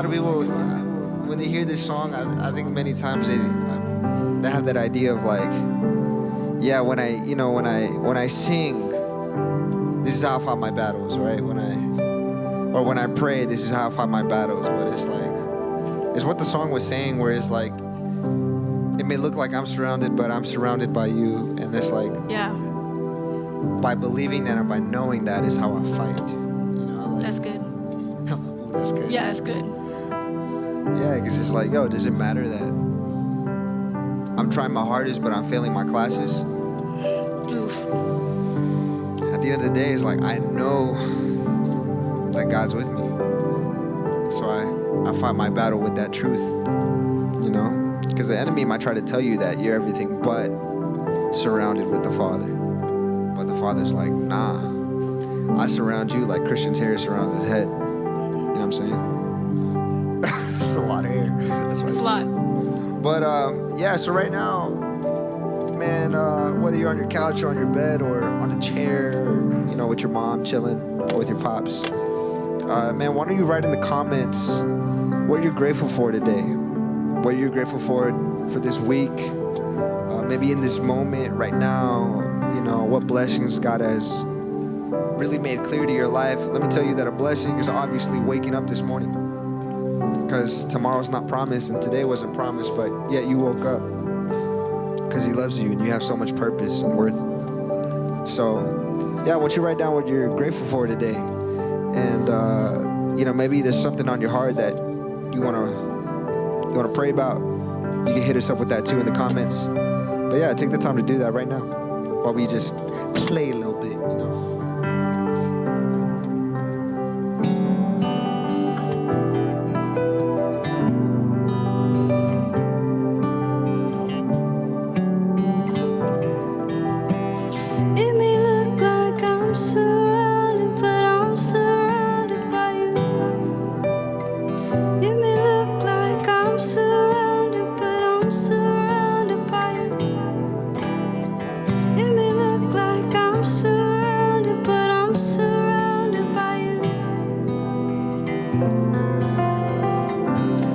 lot of people, when they hear this song, I think many times they have that idea of like, yeah, when I sing, this is how I fight my battles, right? When I pray, this is how I fight my battles. But it's like, it's what the song was saying, where it's like, it may look like I'm surrounded, but I'm surrounded by you. And it's like, by believing that and by knowing that is how I fight. That's good. That's good. Yeah, that's good. Yeah, because it's like, yo, does it matter that I'm trying my hardest, but I'm failing my classes? Oof. At the end of the day, it's like, I know that God's with me. So I fight my battle with that truth, Because the enemy might try to tell you that you're everything but surrounded with the Father. But the Father's like, nah, I surround you like Christian's hair surrounds his head. You know what I'm saying? It's a lot of hair. That's what it's a lot. But yeah, so right now, man, whether you're on your couch or on your bed or on a chair, or, with your mom chilling or with your pops, man, why don't you write in the comments what you're grateful for today? What you're grateful for this week? Maybe in this moment right now, what blessings God has really made clear to your life. Let me tell you that a blessing is obviously waking up this morning, because tomorrow's not promised and today wasn't promised, but yet you woke up because He loves you and you have so much purpose and worth. So yeah, I want you to write down what you're grateful for today. And maybe there's something on your heart that you want to pray about. You can hit us up with that too in the comments. But yeah, take the time to do that right now while we just play a little bit, It may look like I'm surrounded, but I'm surrounded by you. It may look like I'm surrounded, but I'm surrounded by you. It may look like I'm surrounded, but I'm surrounded by you.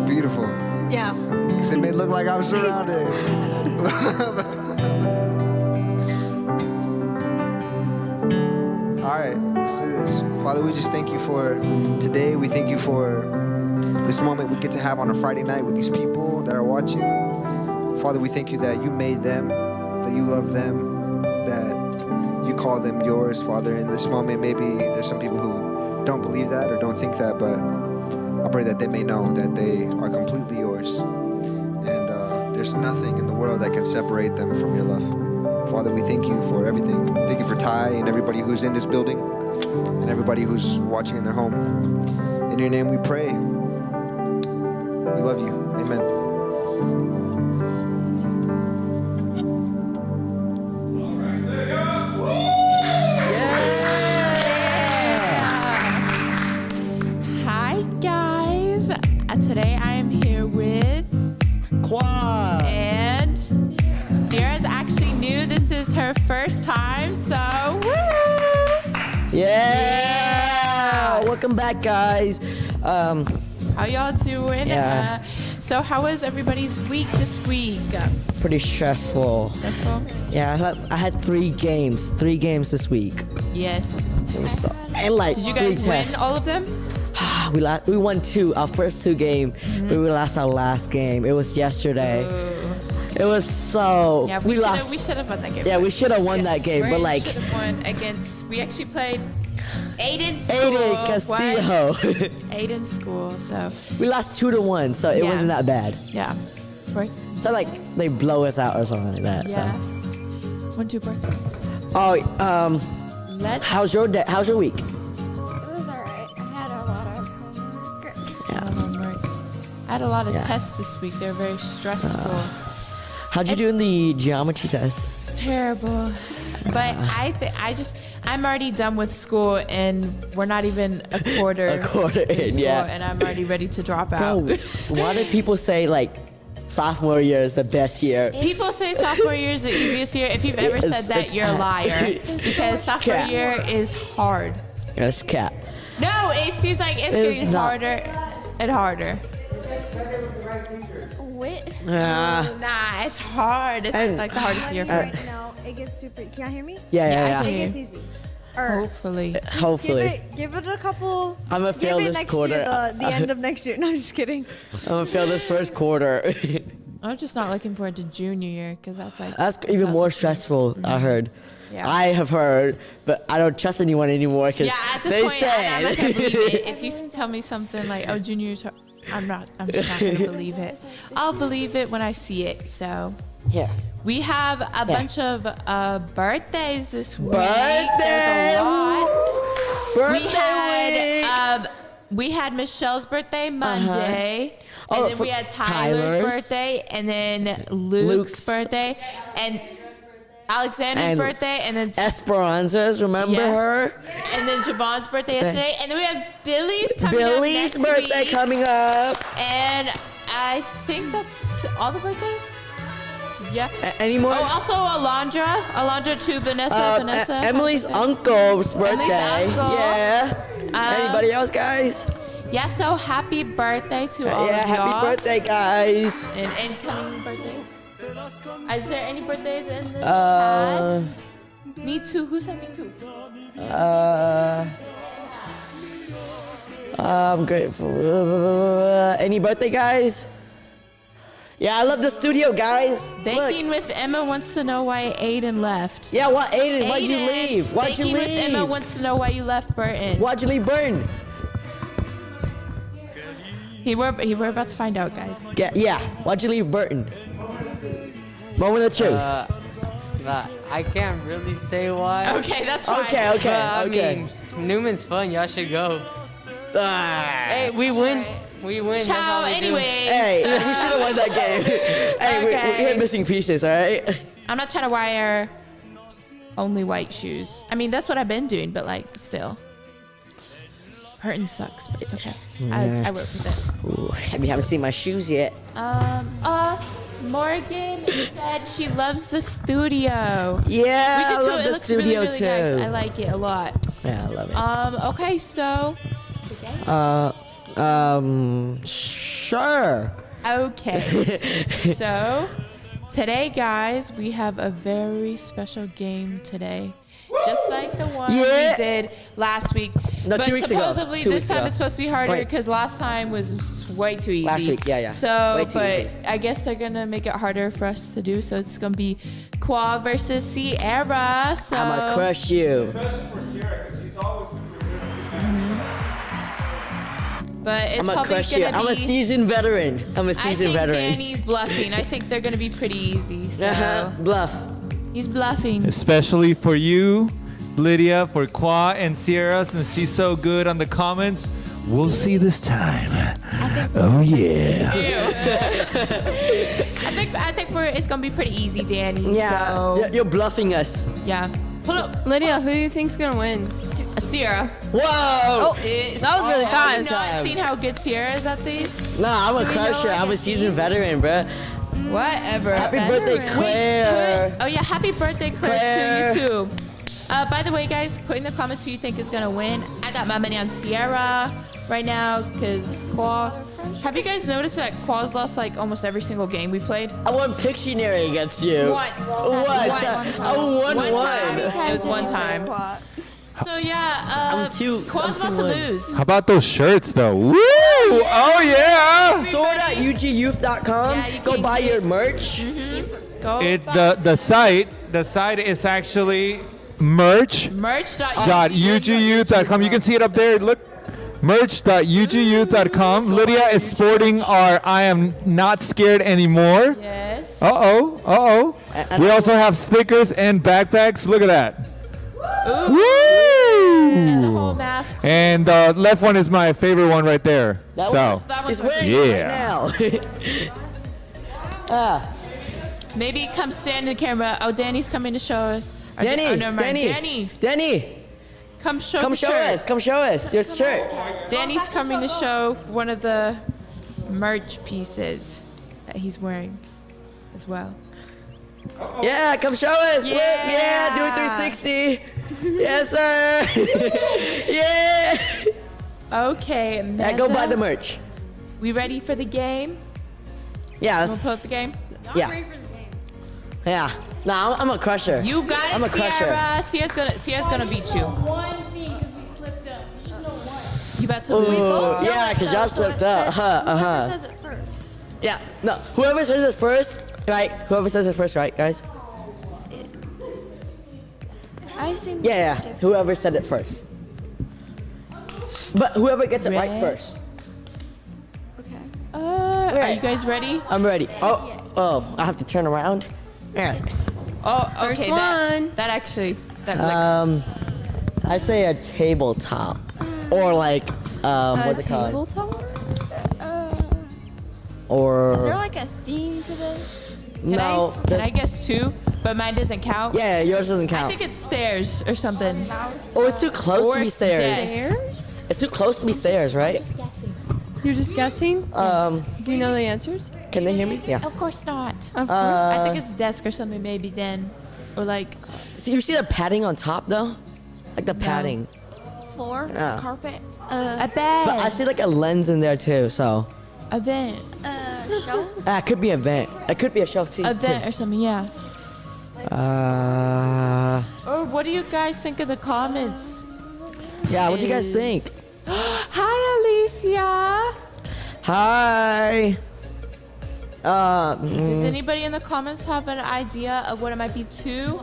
Beautiful. Yeah. Because it may look like I'm surrounded. All right, let's do this. Father, we just thank you for today. We thank you for this moment we get to have on a Friday night with these people that are watching. Father, we thank you that you made them, that you love them, that you call them yours. Father, in this moment, maybe there's some people who don't believe that or don't think that, but I pray that they may know that they are completely yours. And there's nothing in the world that can separate them from your love. Father, we thank you for everything. Thank you for Ty and everybody who's in this building and everybody who's watching in their home. In your name we pray. We love you. Amen. Hi guys, today I am here with Quad. and Sierra's actually new. This is her first time, so woo! Yeah. Welcome back, guys. How y'all doing? Yeah. So how was everybody's week this week? Pretty stressful. Stressful? Yeah, I had 3 games this week. Yes. It was so, and like Did you 3 guys win tests. all of them? We won 2, our first 2 games, but we lost our last game. It was yesterday. It was so. Yeah, we should have won that game. Yeah, we should have won that game, but like. We should have won against. We actually played Aiden Castillo. Aiden School. So We lost 2-1, so it Yeah. wasn't that bad. yeah, right. So like they blow us out or something like that. Yeah. So. 1-2 break. Oh, Let's. how's your day? How's your week? It was alright. I had a lot of homework. Yeah. Homework. I had a lot of Yeah. tests this week. They're very stressful. How'd you do in the geometry test? Terrible. But I'm already done with school, and we're not even a quarter. A quarter in, school, yeah. And I'm already ready to drop out. Bro, why do people say like sophomore year is the best year? People say sophomore year is the easiest year. If you've ever said that, you're a liar. Because sophomore year is hard. That's cap. No, it seems like it's getting not. harder. it harder. What? Nah, it's hard. It's like the hardest year for me. Right now, it gets super. Can y'all hear me? Yeah. It gets easy. Hopefully. Hopefully. Give it a couple. I'm gonna fail Give it this next quarter. year, the end of next year. No, just kidding. I'm gonna fail this first quarter. I'm just not looking forward to junior year because that's like. That's the even more toughest year. stressful, I heard. Yeah. I have heard, but I don't trust anyone anymore because Yeah, at this they point, I'm not gonna believe said. it. If you tell me something like, "Oh, junior year's hard," I'm just not gonna believe it. I'll believe it when I see it. So Yeah. we have a bunch of birthdays this week. Birthday! There's a lot. Birthday week! We had Michelle's birthday Monday, Oh, and then we had Tyler's birthday, and then Luke's birthday, and Alexander's And birthday, and then Esperanza's, remember Yeah. her? and then Javon's birthday yesterday, and then we have Billy's coming up Billy's next birthday week, coming up. and I think that's all the birthdays. Yeah. Any more? Oh, also Alondra too. Vanessa. Emily's birthday. uncle's birthday. uncle. Yeah. Anybody else, guys? Yeah. So happy birthday to all Yeah, of y'all. happy birthday, guys. And incoming birthdays. Is there any birthdays in the Uh, chat? Me too. Who said me too? I'm grateful. Any birthday, guys? Yeah, I love the studio, guys. Baking Look. with Emma wants to know why Aiden left. Yeah, what, Aiden? Why'd you Aiden, leave? Why'd you Baking with Emma leave? wants to know why you left Burton. Why'd you leave Burton? We're about to find out, guys. Yeah. Why'd you leave Burton? Moment of truth. I can't really say why. Okay, that's fine. Okay. But, I mean, Newman's fun. Y'all should go. Hey, we win. We win. That's Ciao. all we do. Anyways, Hey, we should have won that game. Hey, we Okay. had missing pieces, all right? I'm not trying to wear only white shoes. I mean, that's what I've been doing, but like, still. Burton sucks, but it's okay. I work with it. Ooh, you haven't seen my shoes yet. Morgan said she loves the studio. Yeah, We I did too. love It the looks studio really, really too. nice. I like it a lot. Yeah, I love it. Okay, so. Sure. Okay. So, today, guys, we have a very special game today. Just like the one Yeah. we did last week. No, but 2 weeks ago. supposedly 2 this weeks time ago. it's supposed to be harder Wait. because last time was way too easy. Last week, yeah. So, Way too but easy. I guess they're gonna make it harder for us to do. So it's gonna be Qua versus Sierra. So I'ma crush you. But it's I'ma probably crush you. gonna I'm a be. seasoned veteran. I'm a I seasoned think veteran. Danny's bluffing. I think they're gonna be pretty easy. So Bluff. he's bluffing. Especially for you, Lydia, for Qua and Sierra, since she's so good on the comments. We'll see this time. Oh yeah. I think it's gonna be pretty easy, Danny. Yeah, So, you're bluffing us. yeah. Pull up, Lydia, who do you think's gonna win? Sierra. Whoa! Oh, that was really Have you fast. not seen how good Sierra is at these? Nah, I'm a Do we crusher. know I'm a like seasoned veteran, bruh. Whatever. Happy birthday, Claire. Oh yeah, happy birthday, Claire, to you too. By the way, guys, put in the comments who you think is gonna win. I got my money on Sierra right now because Qua. Have you guys noticed that Qua's lost like almost every single game we played? I won Pictionary against you. Once. What? I won One one. time. It was one time. So yeah, Qua's about to lose. How about those shirts though? Woo! Oh yeah! Store it at ugyouth.com. Yeah, you Go can buy get- your merch. Go The site is actually merch.ugyouth.com. You can see it up there. Look, merch.ugyouth.com. Lydia is sporting our I am not scared anymore. Yes. Uh-oh. We also have stickers and backpacks. Look at that. And the whole Woo! mask. And the left one is my favorite one right there. That So, That was It's wearing Yeah. it right now. maybe come stand in the camera. Oh, Danny's coming to show us. Or Danny, oh, never mind. Danny, Danny, come show come the show shirt. us. Come show us your shirt. Danny's coming to show one of the merch pieces that he's wearing as well. Yeah, come show us. Look, yeah, do a 360. Yes, sir. Yeah. Okay, Yeah, go buy the merch. We ready for the game? Yeah. We'll put up the game. Yeah. Yeah. No, I'm a crusher. You got it, I'm a crusher. Sierra. Sierra's gonna beat you. One thing because we slipped up. You just know one. You about to lose? Ooh, yeah, because y'all slipped up. Whoever says it first. Yeah. No. Whoever says it first, right? Whoever says it first, right, guys? I think. Yeah. Whoever said it first. But whoever gets it right Red. first. Okay. Are you guys ready? I'm ready. Oh, I have to turn around. Yeah. Oh, okay. First one. That actually, that looks. I say a tabletop, or like what's it called? Tabletop? Or Is there like a theme to this? no? Can I guess two? But mine doesn't count. Yeah, yours doesn't I count. think it's stairs or something. Oh, it's too close Or to be stairs. Stairs? It's too close to be stairs, right? You're just guessing? Do you know the answers? Can they hear me? Yeah. Of course not. Of course. I think it's desk or something maybe then, or like. So you see the padding on top though? Like the padding. Floor? Yeah. Carpet? A bed. But I see like a lens in there too, so. A vent. Shelf? It could be a vent. It could be a shelf too. A vent or something, yeah. Or what do you guys think of the comments? Yeah, what do you guys think? Hi, Alicia. Hi. Does anybody in the comments have an idea of what it might be too?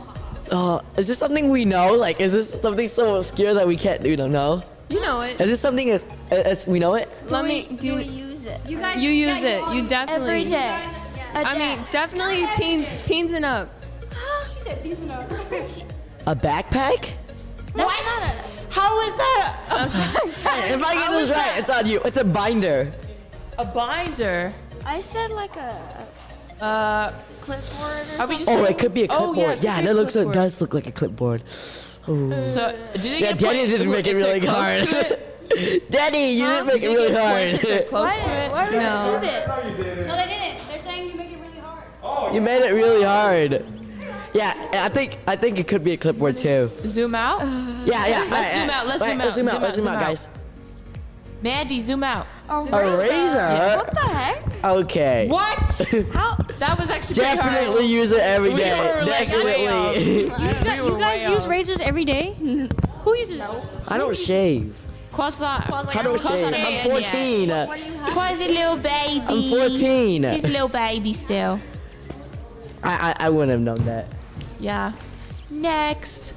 Is this something we know? Like, is this something so obscure that we can't, know? You know it. Is this something as we know it? Let me Do we use it? You guys. You use it. You definitely. Every day. I mean, definitely teens and up. She said teens and up. A backpack? That's not a. How is that Hey, if I get this right, it's on you. It's a binder. a binder? I said like a clipboard or Are we something. just Oh, it could be a Oh, clipboard. yeah, Yeah, it could be that a looks. It clipboard. does look like a clipboard. Ooh. So do they Yeah, get Danny point- didn't make it if they're really close hard. to it? Danny, you didn't make it Do they really get points if they're hard. close to it? Why would No. you do this? No, they didn't. They're saying you make it really hard. You made it really hard. Yeah, I think it could be a clipboard too. Zoom out. Yeah. Let's zoom out. Let's Right, zoom out. Zoom out. Let's zoom out, guys. Mandy, zoom out. A razor. What the heck? Okay. What? How? That was actually pretty Definitely hard. use it every We day. were, like, way off. Definitely. You guys use razors every day? Who uses it? I don't shave. Cross that. How do I shave? I'm 14. What do you have? Qua's a little baby. I'm 14. He's a little baby still. I wouldn't have known that. Yeah. Next.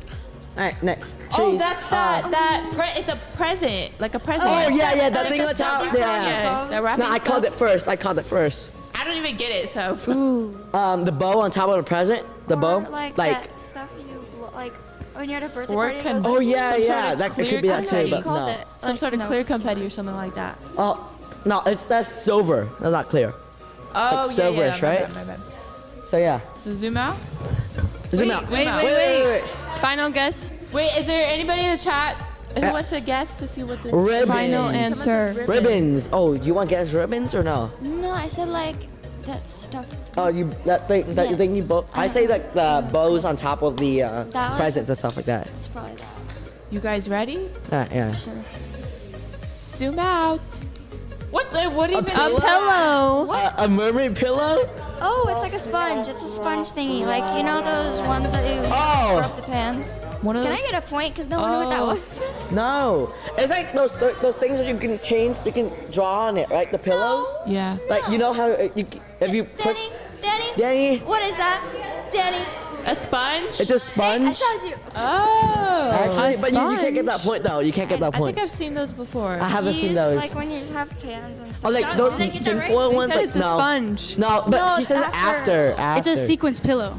All right, next. Oh, Trees. that's that. It's a present, like a present. Oh yeah, that Like thing a on top. stuffy Yeah. present. The wrapping No, I called stuff. it first. I don't even get it. So. The bow on top of the present. The bow. Or like that stuff you like when you're at a birthday Or party. can- Oh yeah, Some sort yeah. of That it clear could be that confetti. too, but called no. it? Some Like, sort of no. clear confetti or something like that. Oh no, that's silver. That's not clear. Oh like yeah, silverish, my right? bad, my bad. So yeah. So zoom out. Zoom out. Wait. Final guess. Wait, is there anybody in the chat who wants to guess to see what the Ribbons. Final answer. Ribbons. Oh, you want to guess ribbons or no? No, I said like that stuff. Oh, you that thing that you think you Yes. both? I say like the bows on top of the was- presents and stuff like that. It's probably that. You guys ready? Yeah. Sure. Zoom out. What even? A pillow. A mermaid pillow? Oh, it's like a sponge. It's a sponge thingy. Like, you know those ones that you Oh. scrub the pans? One of Can I those- get a point? Because no one knew what that Oh. was. No. It's like those things that you can change. You can draw on it, right? The pillows. Yeah. Like you know how if you push. Danny. What is that? Danny. A sponge? It's a I sponge. told you. Oh. Actually, A but you can't get that sponge. point though. You can't get that I point. think I've seen those before. I haven't You seen use, those. Like when you have pans and stuff. Oh, like those Did I get that right? tinfoil ones. Said Like it's a no. sponge. No, but No, she it's says after. after. It's a sequence pillow.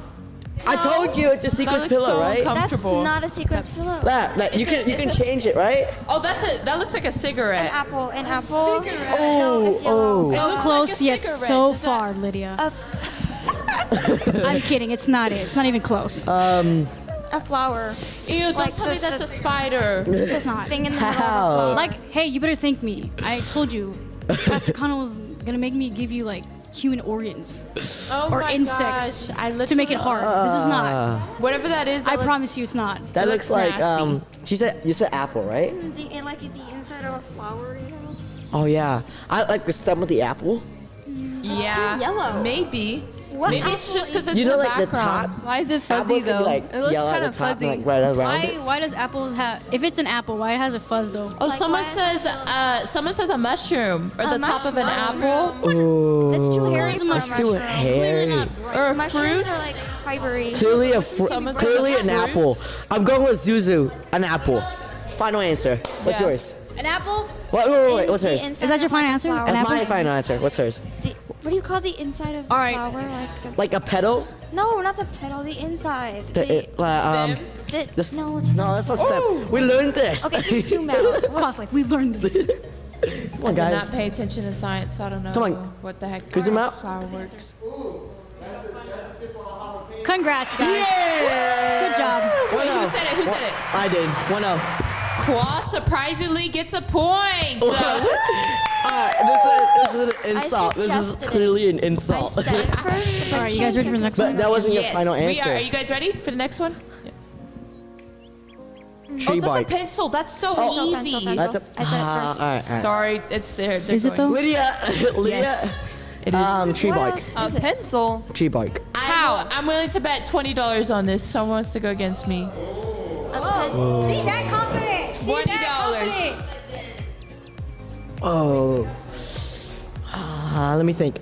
I told you it's a That sequence looks pillow, so right? That's comfortable. not a sequence pillow. Yeah, like you can change it, right? Oh, that looks like a An cigarette. apple. An apple. cigarette. No, it's yellow. oh. It So looks close like a yet cigarette. so Does that- far, Lydia. A, I'm kidding. It's not it. It's not even close. a flower. Ew, don't Like tell me the- that's the- a spider. It's not. Thing in the middle of How? a flower. Like, hey, you better thank me. I told you, Pastor Connell was gonna make me give you like human organs Oh or my insects gosh. I to make it hard. This is not. Whatever that is. I promise you, it's not. That It looks looks like nasty. you said apple, right? Like the inside of a flower, you know? Oh yeah, I like the stem of the apple. Yeah. yellow. Maybe. What Maybe it's just because it's You know, the like the background. top. Why is it fuzzy Apples can be, though? like, It looks yellow at kind the of top and, fuzzy. like, right around it. Why does apples have? If it's an apple, why has a fuzz though? Oh, Like, someone why is says a mushroom or A the top of an mushroom. apple Ooh, That's too hairy for a that's too mushroom. hairy. or a Mushrooms fruit. are like fibery. Clearly Someone says clearly a an fruit. apple. I'm going with Zuzu, an apple. Final answer. What's Yeah. yours? An apple? Wait. What's hers? Inside Is that your of, final like, a answer? flower. An That's apple? my final answer. What's hers? What do you call the inside of the All right. flower? Like a petal? No, not the petal. The inside. The, No, it's no, not. that's not step. We learned this. Okay, just zoom out. Cost like we learned this. Come on, I did guys. not pay attention to science, so I don't know Come on. what the heck Can you zoom out? flower works. Congrats, guys. Good job. Wait, who said it? Who said it? I did. 1-0. Qua surprisingly gets a point. This is an insult. This is suggested it. clearly an I insult. said it first. All right, you guys ready for the next But one? that wasn't your Yes, final we are. answer. Are you guys ready for the next one? Tree Oh, that's bark. a pencil. That's so Pencil, easy. pencil, pencil. That's a, I said it first. all right. Sorry, it's there. They're Is it going- though? Lydia. Yes, it is. Tree What bark. else is it? Pencil. Tree bark. I'm willing to bet $20 on this. Someone wants to go against me. She's that confident. $20. Oh. Let me think.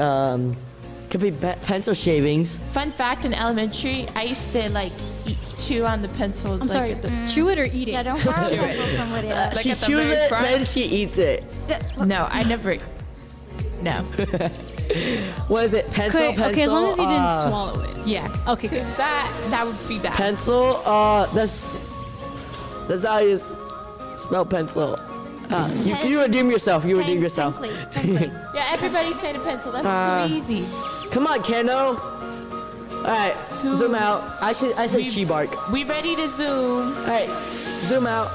Could be pencil shavings. Fun fact: in elementary, I used to like chew on the pencils. I'm like, sorry. at the- Chew it or eat it? Yeah, don't borrow Chew it. pencils from Lydia. Like She at the chews very it, front? then she eats it. No, I never. No. What is it? Pencil, Okay, pencil. okay, as long as you didn't swallow it. Yeah. Okay, good. That would be bad. Pencil. That's how you smell pencil. You redeem yourself. You redeem yourself. Technically. Yeah, everybody's saying a pencil. That's too easy. Come on, Keno. All right, zoom out. I said tree bark. We ready to zoom? All right, zoom out.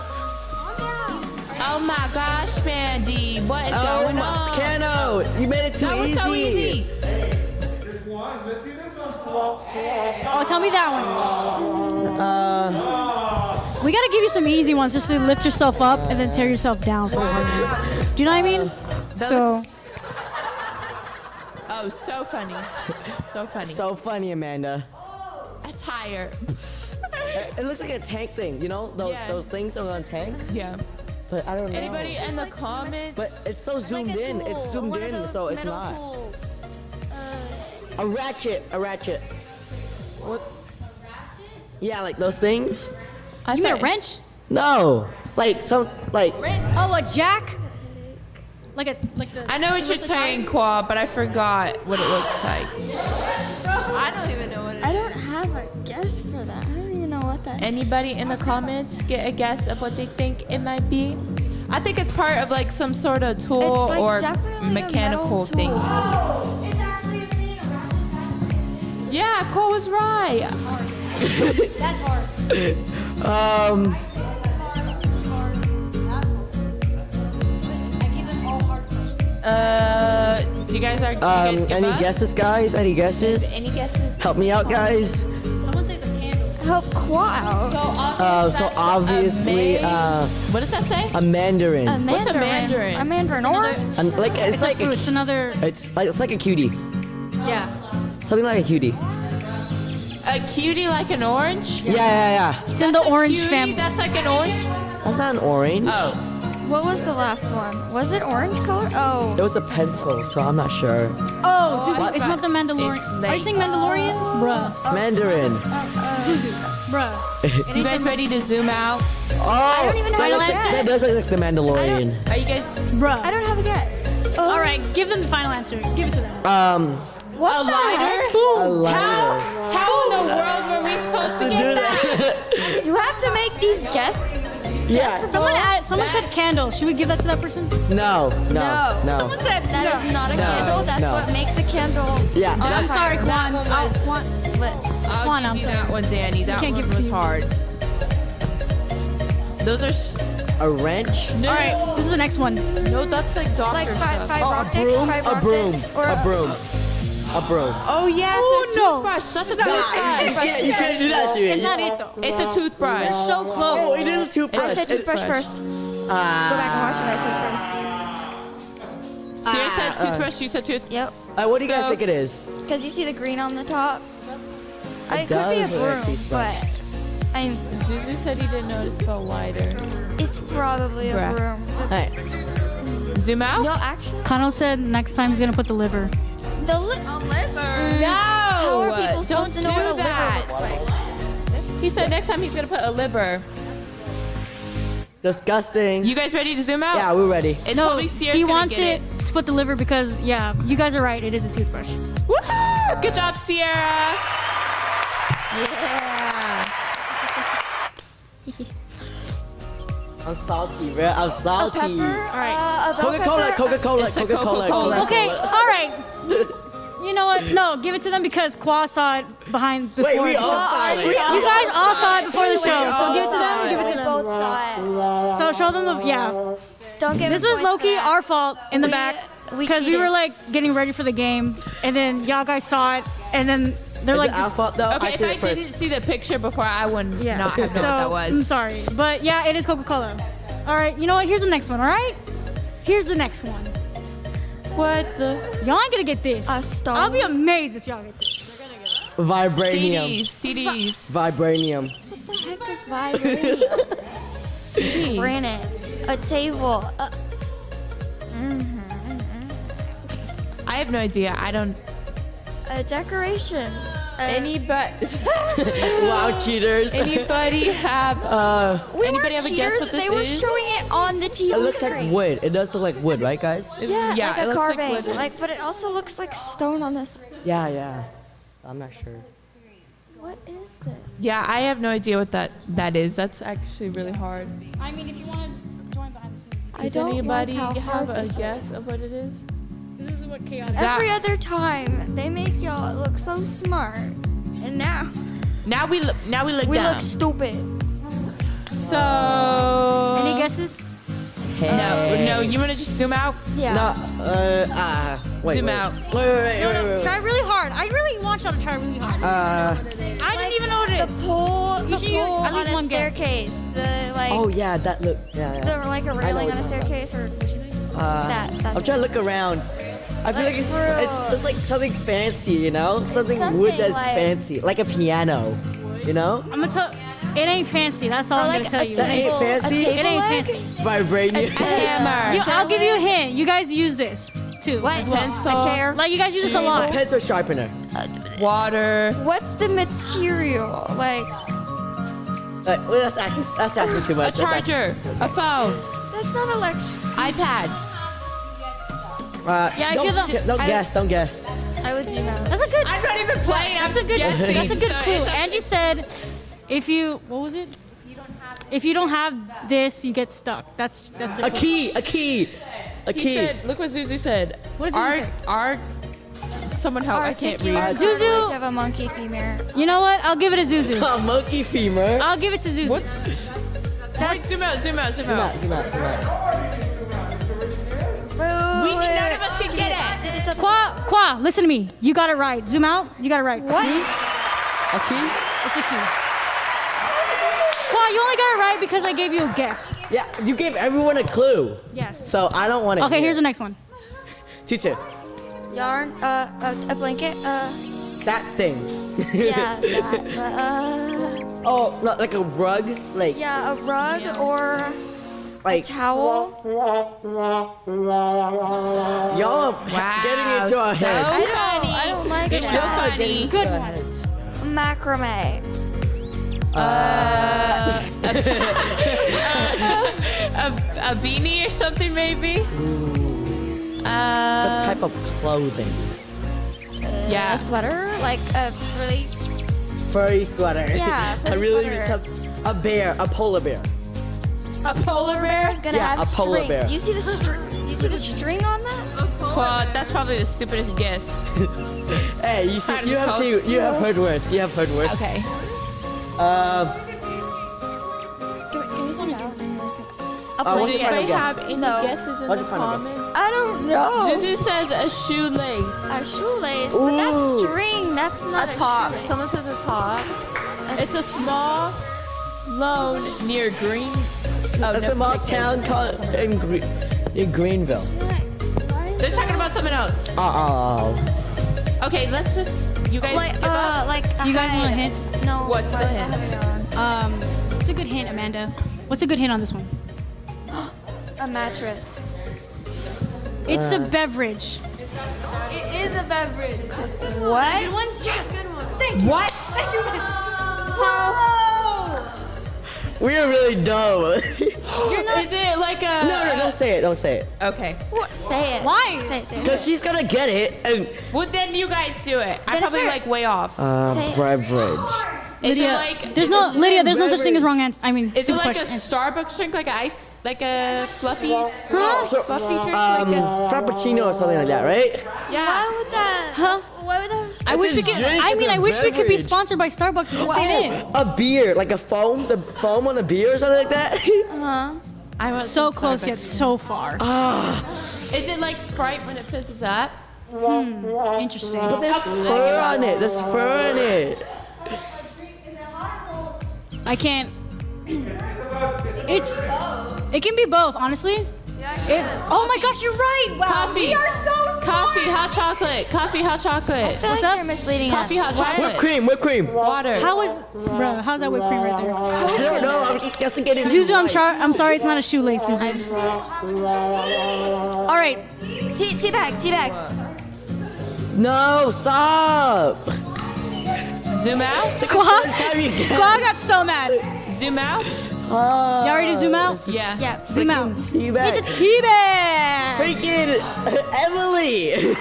Oh my gosh, Mandy, what is going on? Keno, you made it too That was easy. so easy. Oh, tell me that one. We gotta give you some easy ones just to lift yourself up and then tear yourself down for a hard one. Do you know what I mean? So. Oh, so funny. So funny. So funny, Amanda. That's higher. It looks like a tank thing, you know? Those things are on tanks. Yeah. But I don't know. Anybody in the comments? But it's so zoomed Like a in. tool, It's zoomed one of in, those so it's metal not. tools. A ratchet. What? Yeah, like those things. You mean a wrench? No, like some like. Oh, a jack? Like the. I know what you're saying, Qua, but I forgot what it looks like. I don't even know what it is. I don't have a guess for that. I don't even know what that is. Anybody in the comments get a guess of what they think it might be? I think it's part of like some sort of tool It's like or definitely a mechanical metal thing. tool. It's actually a thing. Yeah, Cole was right. That's hard. Do you guys are? Do you guys give Any up? guesses, guys? Any guesses? Any guesses? Help me out, guys. Someone say the candle. Help Qua out. So obviously, what does that say? a mandarin. A What's a mandarin. mandarin? A mandarin. Or Like it's like It's another. it's like a cutie. Yeah. Something like a cutie. A cutie like an orange? Yeah. It's in the orange Cutie, family. that's like an orange? That's not an orange. Oh. what was the last one? Was it orange color? Oh. It was a pencil, so I'm not sure. Oh, Zuzu. What? It's not the It's Mandalorian. Are you late. saying Mandalorian? Bruh. Mandarin. Zuzu. Bruh. You guys ready to zoom out? Oh, I don't even have Final a answer? that guess. does look like the Mandalorian. Are you guys Bruh. I don't have a guess. All right, give them the final answer. Give it to them. What a the lighter? heck? A lighter. How in the world were we supposed to get that? You have to make these guesses. Yeah. Someone said candle. Should we give that to that person? No. Someone said That is not a candle. That's no. what makes a candle. Yeah. I'm sorry, Quan. That one was- Quan. I'll Quan, give I'm you sorry. that one, Danny. That can't one give it to was you. hard. Those are... A wrench. No, All right, this is the next one. no, that's like doctor Like stuff. fiber Oh, a optics. broom. Fiber A broom. optics, or A broom. A broom. Oh, yes, a no. toothbrush. That's a You toothbrush. can't do that, Siri. It's not it though. It's a toothbrush. So close. Oh, it is a toothbrush. I said toothbrush Toothbrush. first. Go back and watch it. I said first. Sierra said toothbrush, you said tooth. Yep. What do you guys So- think it is? Because you see the green on the top. It could be a does look like broom, toothbrush. but Zuzu said he didn't know to spell wider. it's probably a Bruh. broom. Hey, Zoom out? No, actually, Kano said next time he's gonna put the liver. the liver. No! How are people Don't supposed to know do what a that. liver looks like? He said next time he's gonna put a liver. disgusting. You guys ready to zoom out? Yeah, we're ready. It's No, probably Sierra's he gonna wants get it to put the liver because, yeah, you guys are right. It is a toothbrush. Woohoo! Good job, Sierra. Yeah. I'm salty, bro. I'm A salty. pepper. All right. A bell Coca-Cola, pepper. Coca-Cola, It's a Coca-Cola. Coca-Cola. Okay, all right. You know what? No, give it to them because Kwa saw it before Wait, we the all show. saw it. You guys all saw it before the show, so all give it to them. saw Give it We to them. both saw it. So show them the Don't give This it was points low for key that. our fault in the back we because we cheated. were like getting ready for the game, and then y'all guys saw it, and then they're Is like, it our just, fault though? Okay, I if see I it first. didn't see the picture before, I would yeah. not have known So what that I'm was. sorry, but yeah, it is Coca-Cola. All right, you know what? Here's the next one. All right, here's the next one. What the? Y'all ain't gonna get this. A stone. I'll be amazed if y'all get this. Vibranium. CDs. Vibranium. What the heck is vibranium? CDs. Granite. A table. I have no idea. I don't. A decoration. Anybody? Wow, cheaters. Anybody have? Anybody have a guess what this They were is? showing it on the TV It looks screen. like wood. It does look like wood, right, guys? Yeah, Yeah, like it a looks like carving. wood. But it also looks like stone on this. Yeah, yeah. I'm not sure. What is this? Yeah, I have no idea what that is. That's actually really hard. I mean, if you want to join behind the scenes, I Does don't anybody like how have hard a this guess is. of what it is? this is what chaos. That- Every other time, they make y'all look so smart. And now, Now we look we dumb. look stupid. So Any guesses? No, you want to just zoom out? Yeah. No, wait. Zoom wait. out. Wait. Try really hard. I really want y'all to try really hard. I didn't even know what it is. The pole, You should use at on least a one guess. staircase. The like, Oh yeah, that look. Yeah, yeah. the like a railing on a staircase, or that. I'm trying to look around. I feel like it's like something fancy, you know? Something wood Something that's like- fancy, like a piano, you know? I'm gonna tell. It ain't fancy. That's all Or I'm like gonna tell you. That ain't fancy? It ain't fancy. Vibranium. Hammer. I'll give you a hint. You guys use this too. What? As well. Pencil. A chair. Like you guys use this a lot. Pencil sharpener. Water. What's the material? Like, Well, that's asking too A much. charger. A phone. that's not electric. iPad. Yeah, I feel them. Don't guess. I would zoom out. That's a good. I'm not even playing. I'm just guessing. That's a good So clue. it's- Angie said, if you what was it? If you don't have this, you get stuck. That's A key. He said, look what Zuzu said. What did Zuzu say? Our someone help. I can't Articulate read. Zuzu. cartilage of a monkey femur. You know what? I'll give it to Zuzu. A monkey femur. I'll give it to Zuzu. What? Wait, zoom out. Zoom out. None of us can get it. Qua, listen to me. You got it right. Zoom out. You got it right. What? A key? It's a key. Qua, you only got it right because I gave you a guess. Yeah, you gave everyone a clue. Yes. So I don't want to. Okay, here's the next one. Tutu. Yarn. A blanket. That thing. Yeah. That. Oh, no, like a rug? Like, Yeah, a rug or like towel. y'all are getting into our so heads. funny. I don't like You're it. so funny. Good one. Macrame. A beanie or something maybe. What type of clothing? Yeah. A sweater, like a really. Furry sweater. Yeah, I furry really sweater. a bear, a polar bear. A polar bear is gonna Yeah, have a polar string. bear. Do you see the string? Do you see the string on that? Well, that's probably the stupidest guess. Hey, you have heard worse. You have heard worse. Okay. Can we zoom out? What's Do your final anybody guess? have any No. guesses in What's the your final comments? I don't know. Zuzu says a shoelace. A shoelace, but that's Ooh. string. That's not A top. shoelace. Someone says a top. It's a small loan near Green. A small town called in Greenville. Why is They're it- someone else. Okay, let's just. You guys give up. Do you guys want a hint? No. What's the hint? It's a good hint, Amanda. What's a good hint on this one? A mattress. It's a beverage. It is a beverage. What? Good one? Yes. Thank you. What? Thank you. We are really dumb. Is it like a? No, don't say it. Don't say it. Okay. What? Say it. Why? Say it. Because she's gonna get it. And Well, then you guys do it. I'm Then it's probably her. like way off. Say it. beverage. Is Lydia, it like? there's no such thing as wrong answer. I mean, Is it stupid like a question. Starbucks drink, like a fluffy, fluffy drink, Frappuccino or something like that, right? yeah. Why would that? Huh? Why would that? I wish we could. drink, I mean, it's a I wish we could be beverage. sponsored by Starbucks. It's the same thing. A beer, like a foam, the foam on a beer or something like that. I want So some close Starbucks. yet so far. Is it like Sprite when it fizzes up? Interesting. There's fur on it. There's fur on it. I can't. It can be both, honestly. Oh my gosh, you're right. Wow. Coffee. We are so smart. Coffee, hot chocolate. Coffee, hot chocolate. What's up? You're misleading Coffee, us. hot chocolate. Whipped cream. Water. How's that whipped cream right there? I don't know. I'm just guessing it. Zuzu, I'm sorry, it's not a shoelace, Zuzu. All right. Teabag. No, stop. Zoom out. Qua got so mad. Zoom out. Y'all ready to zoom out? Yeah. Yeah. Zoom out. Teabag. It's a tea bag. Freaking Emily.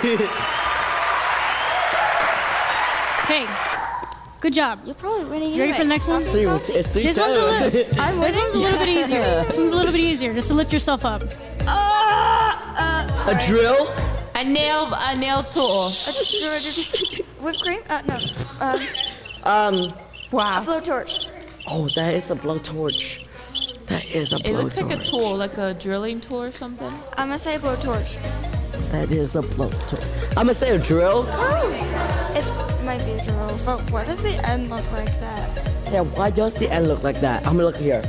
Hey, good job. You're probably winning. You ready for the next one? It's three This one's a little. times. This one's a little bit easier. This one's a little bit easier, just to lift yourself up. A drill. A nail tool. Whipped cream? No. Wow. A blowtorch. Oh, that is a blowtorch. That is a blowtorch. It looks like a tool, like a drilling tool or something. I'm gonna say blowtorch. That is a blowtorch. I'm gonna say a drill. It might be a drill, but why does the end look like that? Yeah, why does the end look like that? I'm gonna look here.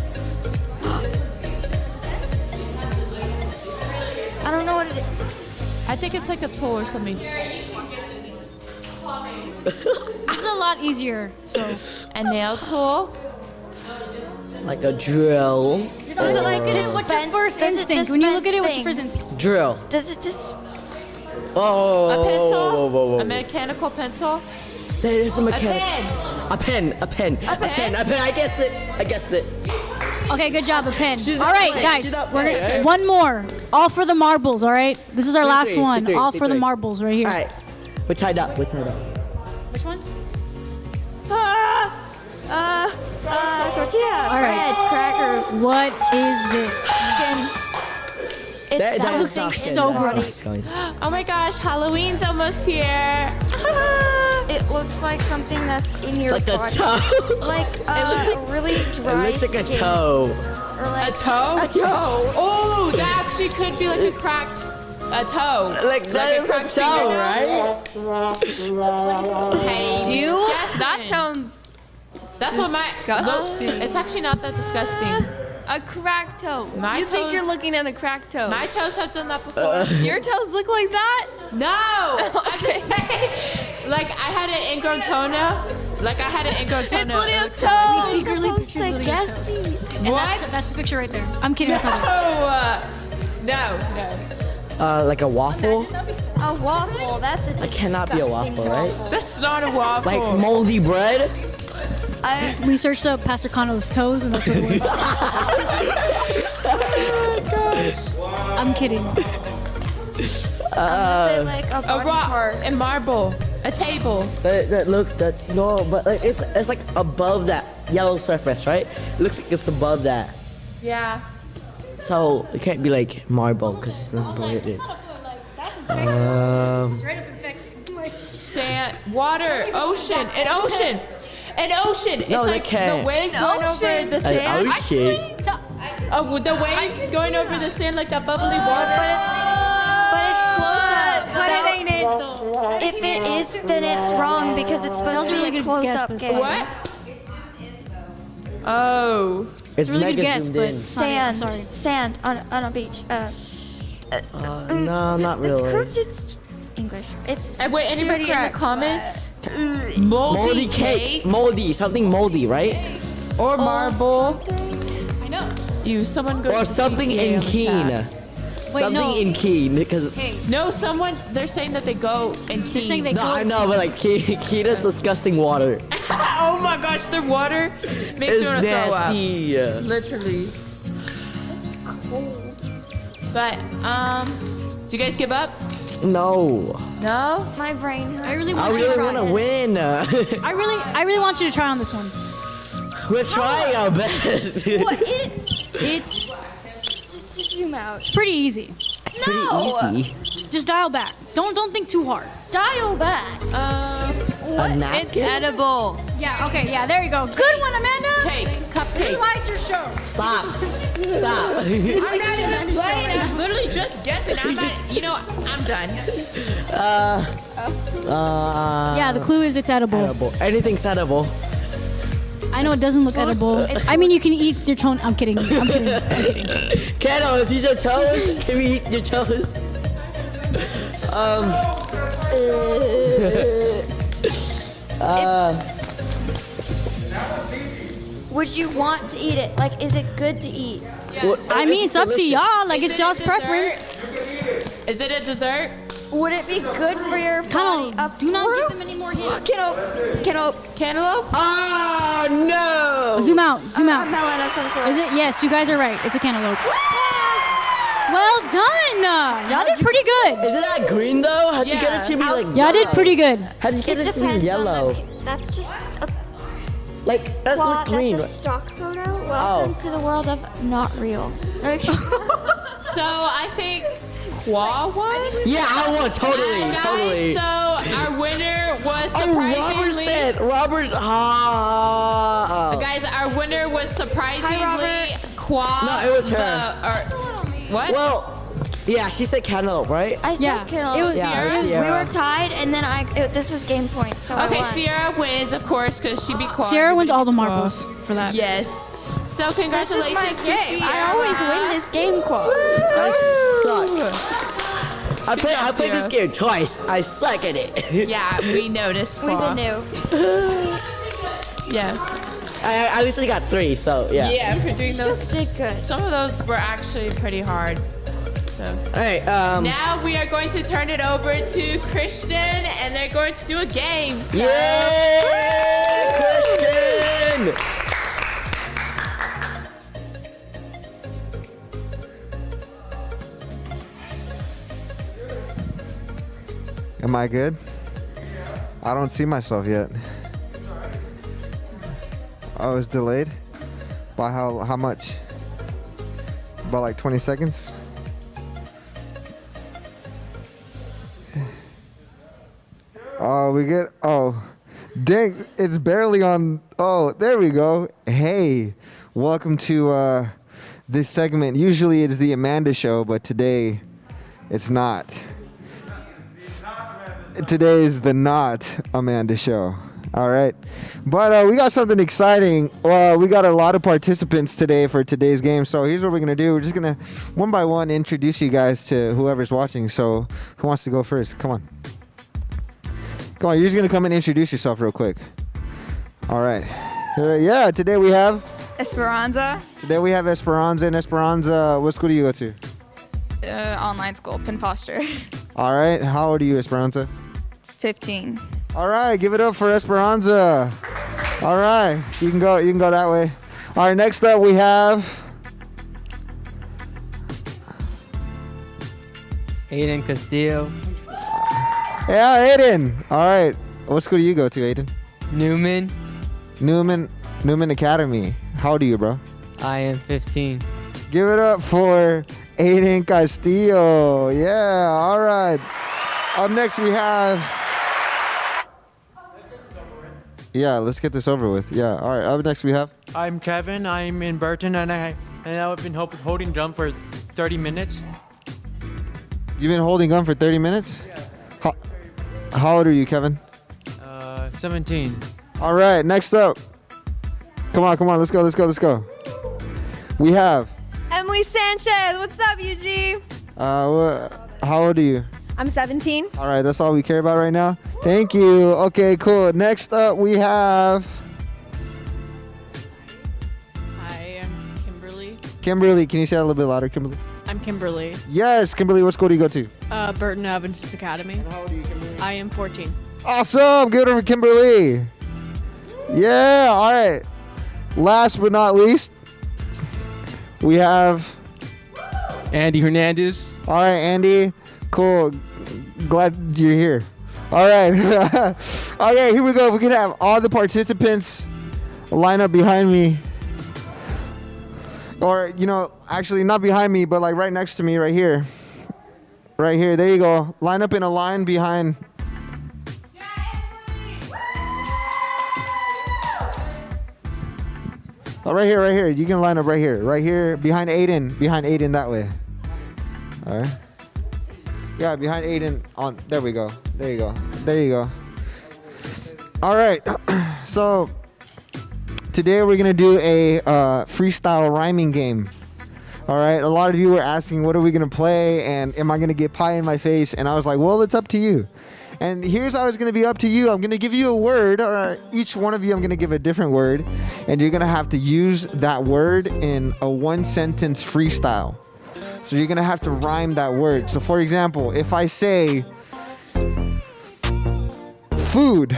I don't know what it is. I think it's like a tool or something. This is a lot easier. So, A nail tool. Like a drill. just look at it. What's your first Does it instinct? When you look at it, what's your dispense first instinct? Drill. Does it just? Oh. A pencil. Whoa. A mechanical pencil. That is a A mechanic. pen. A pen. I guessed it. Okay, good job, a pen. She's All not right, playing. guys, She's not we're playing, gonna right? one more. All for the marbles. All right, this is our last three, one. three, All three, for the three. marbles right here. All right. We're tied up. Which one? Tortilla. All right. Bread. Crackers. What is this? Skin. It's That looks looks so so gross. Oh my gosh, Halloween's almost here. It looks like something that's in your Like a body. toe. Like a really It dry looks like a skin. toe. Or like A toe? A toe. Oh, that actually could be like a cracked toe. Like that is a cracked toe, fingernail. right? Hey, You? disgusting. That sounds That's what my. disgusting. Look, it's actually not that disgusting. a cracked toe. My You think you're toes- looking at a cracked toe? My toes have done that before. Your toes look like that? No, I'm just saying. Like I had an ingrown toenail. It's Lydia's We toe. secretly supposed pictured to Lydia's guess toes. me. And What? that's the picture right there. I'm kidding. That's No, not it. no. Like a waffle. A waffle. That's a That cannot be a disgusting waffle, right? That's not a waffle. Like moldy bread. We searched up Pastor Kano's toes, and that's what it was. I'm kidding. I'm gonna say like a a body rock, part. a marble, a table. But like it's like above that yellow surface, right? It looks like it's above that. Yeah. So it can't be like marble because it's not braided. Sand, water, ocean, an ocean. It's No, they like can't. the wind going over the An sand. ocean. Oh, the waves going over the sand like that bubbly water. But it's close up. But it ain't it though. If it is, then it's wrong because it's supposed was to a be really a good close guess, up but it's game. What? Oh. It's a really good mega guess, zoomed but in. it's not it. I'm Sand. sorry. Sand on a beach. No, not It's really. crooked. It's English. It's Wait, anybody in the correct, comments? Moldy cake. Moldy. Something moldy, right? Or marble. I know. Someone goes Or to something CTA in on the Keene. chat. Wait, Something no. in Keene. Because No, they're saying that they go in Keene. They're saying they no, go. I know, but like Keene is disgusting water. Oh my gosh, their water makes It's you want to throw up. nasty. Literally. It's cold. But, do you guys give up? No. No? My brain hurts. I really I want you to really try want to it. win. I really want you to try on this one. We're trying our best. It's Just zoom out. it's pretty easy. It's pretty easy. Just dial back. Don't think too hard. Dial back. A napkin? Edible. Yeah. Okay. Yeah. There you go. Good one, Amanda. Cake, cupcake. Likes your show. Stop. Stop. I'm not even playing. I'm literally just guessing. I'm done. Yeah. The clue is it's edible. Edible. Anything's edible. I know it doesn't look edible. I mean, you can eat your toes. I'm kidding. I'm kidding. Candles, eat your toes. Can we eat your toes? Would you want to eat it? Like, is it good to eat? I mean, it's up to y'all. Like, it's Is it a y'all's dessert? preference. Is it a dessert? Would it be good for your body? Kind of. Do not give them any more hints. Cantaloupe? Oh, no. Zoom out. Zoom A out. melon of some sort. Is it? Yes, you guys are right. It's a cantaloupe. Well done. Y'all did pretty good. Isn't that green, though? How'd you get it to be like Y'all did pretty good. How'd you get It it to be depends yellow? on the. That's just a Like, that's plot. look green. That's a stock photo. Welcome to the world of not real. So I think Qua won? Yeah, I won. Totally. Guys, Totally. so our winner was Oh, Robert surprisingly... said. Robert. Guys, our winner was surprisingly Qua. No, it was her. What? Well, yeah, she said cantaloupe, right? I said Yeah, kill. it was Yeah, We Sierra. were tied, and then this was game point, so I Okay, won. Sierra wins, of course, because she beat Qua. Sierra wins all the Qua. marbles for that. Yes. So This congratulations is my to game. Sierra. I always win this game, Quad. I suck. I job, played this Sierra. game twice. I suck at it. Yeah, we noticed. We Qua. knew. Yeah. I at least only got 3, so yeah. Yeah, for doing those. Just did good. Some of those were actually pretty hard. So. All right. Now we are going to turn it over to Christian, and they're going to do a game. So. Yeah, Christian. Am I good? I don't see myself yet. Oh, it's delayed? By how much? By like 20 seconds? Oh, we get, oh, dang, it's barely on, oh, there we go. Hey, welcome to this segment. Usually it's the Amanda Show, but today it's not. Today is the not Amanda Show. All right. But we got something exciting. We got a lot of participants today for today's game. So here's what we're going to do. We're just going to, one by one, introduce you guys to whoever's watching. So who wants to go first? Come on. Come on. You're just going to come and introduce yourself real quick. All right. Yeah, today we have... Esperanza, Today we have Esperanza. And Esperanza, what school do you go to? online school, Penn Foster. All right. How old are you, Esperanza? 15. All right, give it up for Esperanza. All right, you can go that way. All right, next up we have Aiden Castillo. yeah, Aiden. All right, what school do you go to, Aiden? Newman. Newman Academy. How old are you, bro? I am 15. Give it up for Aiden Castillo. Yeah, all right. Up next we have. Yeah, let's get this over with. Yeah, all right. Up next we have. I'm Kevin. I'm in Burton, and I've been holding drum for 30 minutes. You've been holding gun for 30 minutes? Yeah. How old are you, Kevin? 17. All right, next up. Come on. Let's go. We have. Emily Sanchez. What's up, UG? How old are you? I'm 17. All right, that's all we care about right now. Thank you. Okay, cool. Next up, we have Hi, I'm Kimberly. Kimberly. Can you say that a little bit louder, Kimberly? I'm Kimberly. Yes, Kimberly. What school do you go to? Burton Adventist Academy. And how old are you, Kimberly? I am 14. Awesome. Good over Kimberly. Yeah. All right. Last but not least, we have Andy Hernandez. All right, Andy. Cool. Glad you're here. All right. Okay, here we go. We're going to have all the participants line up behind me. Or, actually not behind me, but like right next to me right here. Right here. There you go. Line up in a line behind. Oh, right here. You can line up right here, behind Aiden, that way. All right. Yeah, behind Aiden. There we go. There you go. All right. So today we're gonna do a freestyle rhyming game. All right. A lot of you were asking, what are we gonna play, and am I gonna get pie in my face? And I was like, well, it's up to you. And here's how it's going to be up to you. I'm going to give you a word, or each one of you I'm going to give a different word, and you're going to have to use that word in a one-sentence freestyle. So you're going to have to rhyme that word. So for example, if I say food,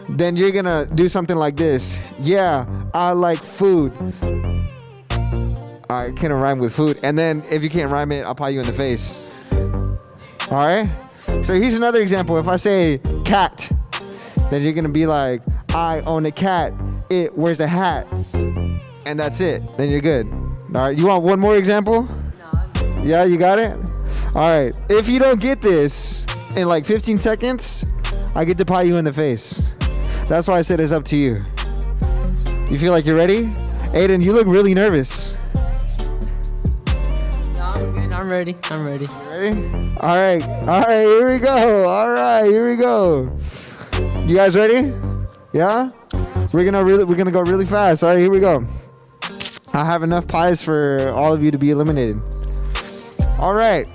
then you're going to do something like this. Yeah, I like food. I can't rhyme with food. And then if you can't rhyme it, I'll pie you in the face. All right? So here's another example. If I say cat, then you're going to be like, I own a cat. It wears a hat. And that's it. Then you're good. All right. You want one more example? No. Yeah, you got it? All right. If you don't get this in like 15 seconds, I get to pie you in the face. That's why I said it's up to you. You feel like you're ready? Aiden, you look really nervous. I'm ready. You ready? All right, here we go. You guys ready? Yeah? We're gonna go really fast. All right, here we go. I have enough pies for all of you to be eliminated. All right.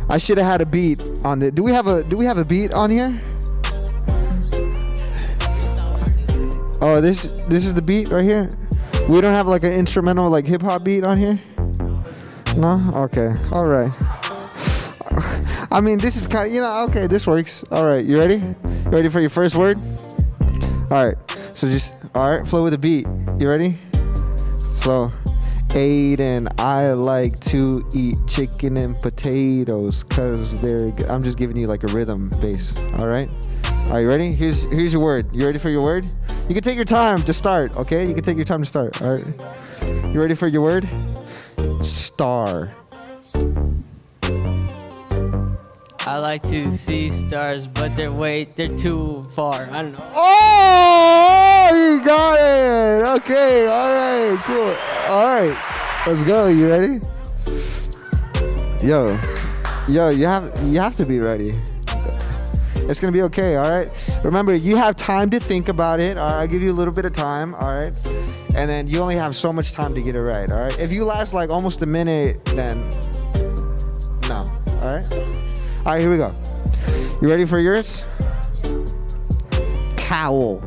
I should have had a beat on the. Do we have a beat on here? Oh, this is the beat right here. We don't have like an instrumental like hip hop beat on here. No? Okay. All right. I mean, this is kind of, okay, this works. All right. You ready? You ready for your first word? All right. So all right, flow with the beat. You ready? So, Aiden, I like to eat chicken and potatoes because they're good. I'm just giving you like a rhythm bass. All right? Are you ready? Here's your word. You ready for your word? You can take your time to start, okay? You can take your time to start. All right. You ready for your word? Star. I like to see stars, but they're too far. I don't know. Oh, you got it. Okay, all right, cool. All right, let's go. You ready? Yo, you have to be ready. It's gonna be okay, all right? Remember, you have time to think about it. All right, I'll give you a little bit of time, all right? And then you only have so much time to get it right, all right? If you last like almost a minute, then no, all right? All right, here we go. You ready for yours? Towel.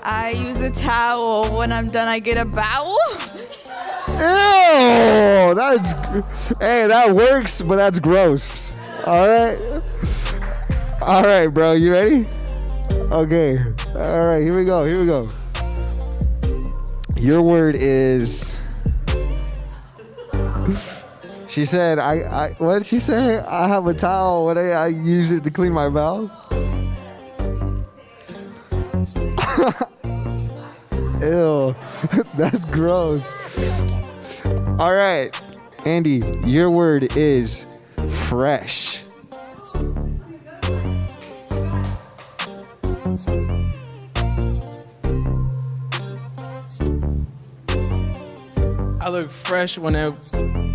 I use a towel. When I'm done, I get a bowel. Ew, that works, but that's gross. All right, bro, you ready? Okay, all right, here we go. Your word is. She said, what did she say? I have a towel. What I use it to clean my mouth. Ew, that's gross. All right, Andy, your word is fresh. I look fresh when I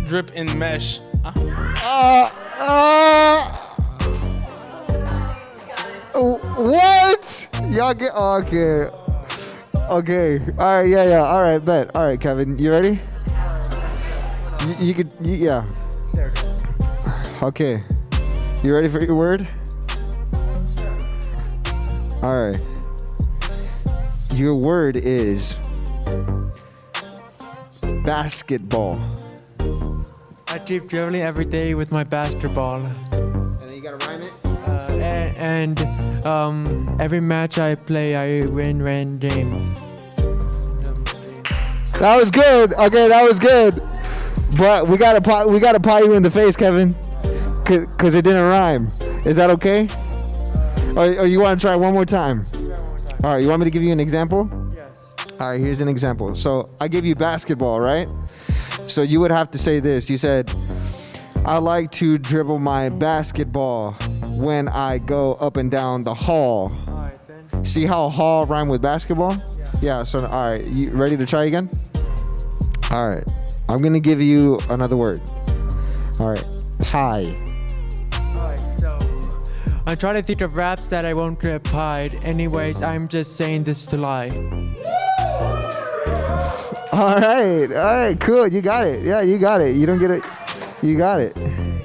drip in mesh. What? Y'all get okay. Okay. All right. Yeah. All right. Bet. All right, Kevin. You ready? You could. Yeah. Okay. You ready for your word? All right. Your word is basketball. I keep dribbling every day with my basketball. And then you gotta rhyme it? Every match I play, I win games. That was good. Okay, that was good. But we gotta pie you in the face, Kevin, cause it didn't rhyme. Is that okay? Or you want to try one more time? All right. You want me to give you an example? Yes. All right. Here's an example. So I give you basketball, right? So you would have to say this. You said, "I like to dribble my basketball when I go up and down the hall." All right, then. See how hall rhyme with basketball? Yeah. So all right. You ready to try again? All right. I'm gonna give you another word. All right. Pie. Alright, so I'm trying to think of raps that I won't get pied. Anyways, I'm just saying this to lie. All right, cool. You got it. Yeah, you got it. You don't get it. You got it.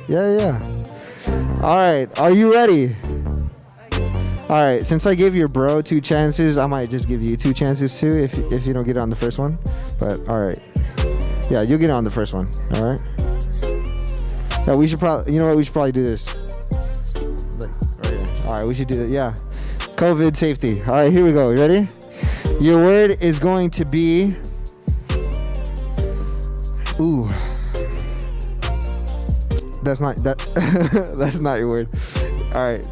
Yeah. All right, are you ready? All right, since I gave your bro 2 chances, I might just give you 2 chances too if you don't get it on the first one. But all right, yeah, you'll get it on the first one. All right. Yeah, we should probably. You know what? We should probably do this. Like right here. All right, we should do that. Yeah, COVID safety. All right, here we go. You ready? Your word is going to be. Ooh. That's not that. That's not your word. All right.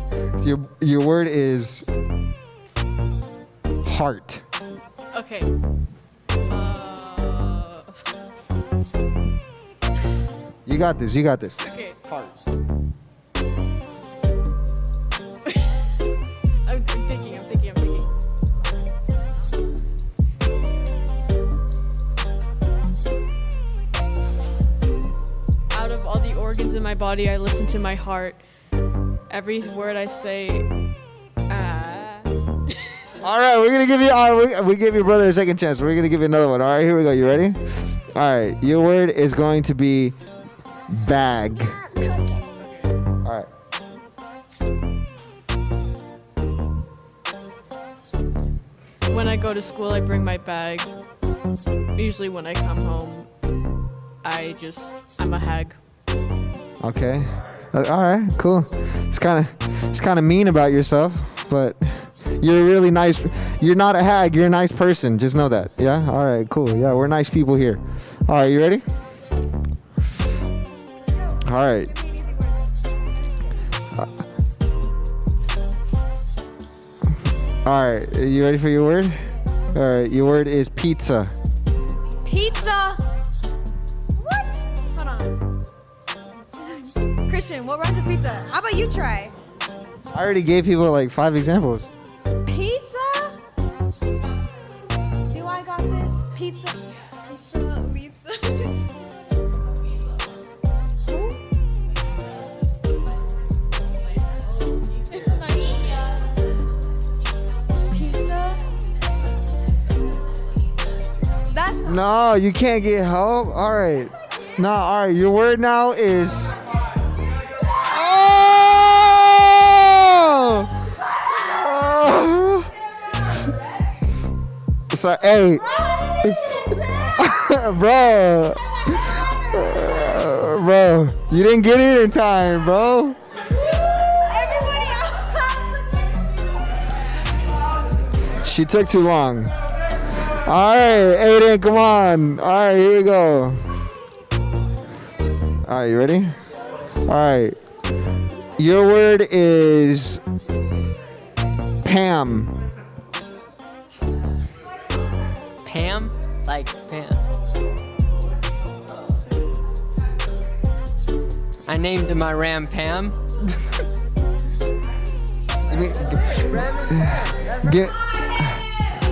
Your word is heart. Okay. You got this. You got this. Okay. Heart. I'm thinking. Out of all the organs in my body, I listen to my heart. Every word I say. All right, we're gonna give you. We give your brother a second chance. We're gonna give you another one. All right, here we go. You ready? All right, your word is going to be bag. All right. When I go to school, I bring my bag. Usually when I come home, I'm a hag. Okay. All right. Cool. It's kind of mean about yourself, but you're really nice. You're not a hag. You're a nice person. Just know that. Yeah. All right. Cool. Yeah, we're nice people here. All right. You ready? All right. All right. You ready for your word? All right. Your word is pizza. Pizza. What? Hold on. Christian, what rhymes with pizza? How about you try? I already gave people like 5 examples. Pizza? Do I got this? Pizza. No, you can't get help. All right. No, all right. Your word now is. Oh! Sorry. Hey. Bro. Bro. You didn't get it in time, bro. She took too long. All right, Aiden, come on. All right, here we go. All right, you ready? All right. Your word is Pam. Pam? Like Pam. I named my ram Pam. Get.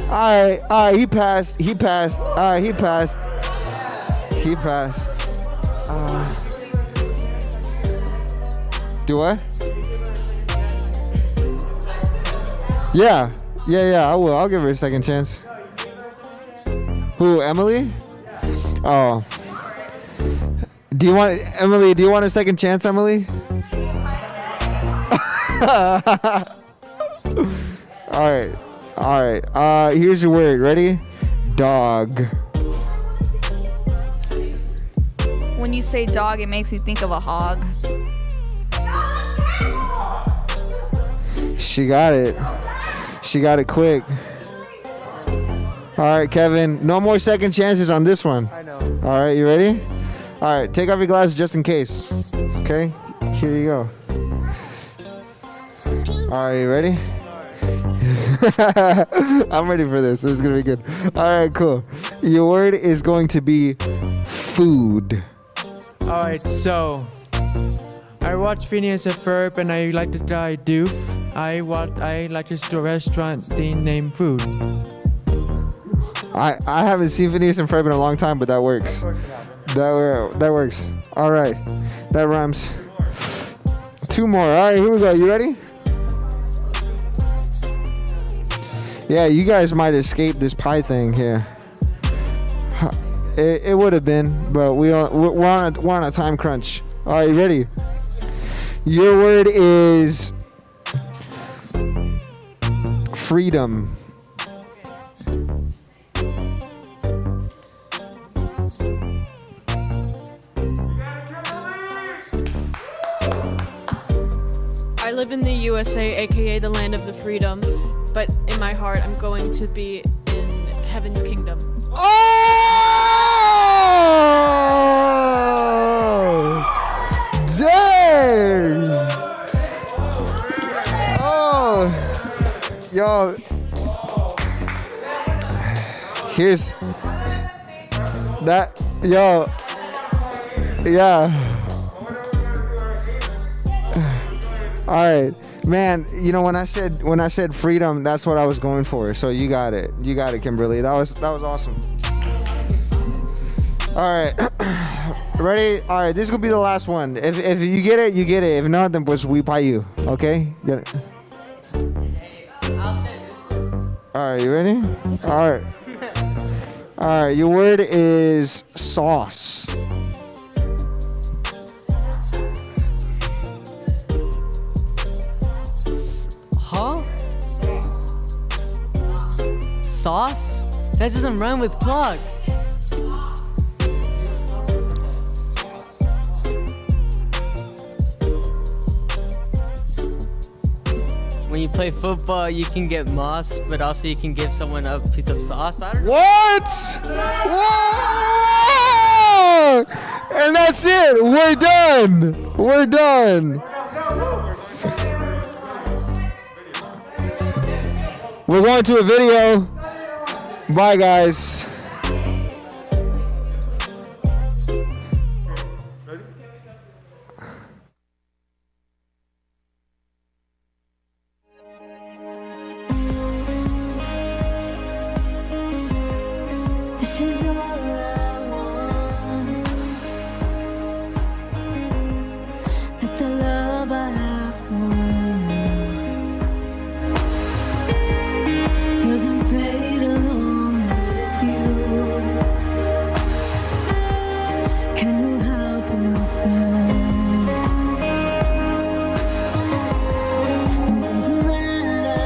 All right, he passed. All right, he passed. Do what? Yeah, I will. I'll give her a second chance. Who, Emily? Oh. Do you want a second chance, Emily? All right. Here's your word. Ready? Dog. When you say dog, it makes me think of a hog. She got it. She got it quick. All right, Kevin. No more second chances on this one. I know. All right, you ready? All right, take off your glasses just in case. Okay? Here you go. All right, you ready? I'm ready for this. This is going to be good. All right, cool. Your word is going to be food. All right, so I watch Phineas and Ferb, and I like to try Doof. I like to do a restaurant thing named Food. I haven't seen Phineas and Ferb in a long time, but that works. That works. All right, that rhymes. Two more. All right, here we go. You ready? Yeah, you guys might escape this pie thing here. It would have been, but we're on a time crunch. All right, you ready? Your word is freedom. I live in the USA, aka the land of the freedom, but in my heart, I'm going to be in heaven's kingdom. Oh! Dang! Oh! Yo. Here's that. Yo. Yeah. All right, man. You know, when I said freedom, that's what I was going for. So you got it. You got it, Kimberly. That was awesome. All right, ready? All right, this is gonna be the last one. If you get it, you get it. If not, then pues we pay you. Okay? Get it? All right, you ready? All right. All right. Your word is sauce. Huh? Sauce? That doesn't rhyme with clock. When you play football, you can get moss, but also you can give someone a piece of sauce. I don't know. What? Whoa! And that's it. We're done. We're done. We're going to a video. Bye, guys. This is all I want. That the love I have for you doesn't fade along with you. Can you help me feel? The reason that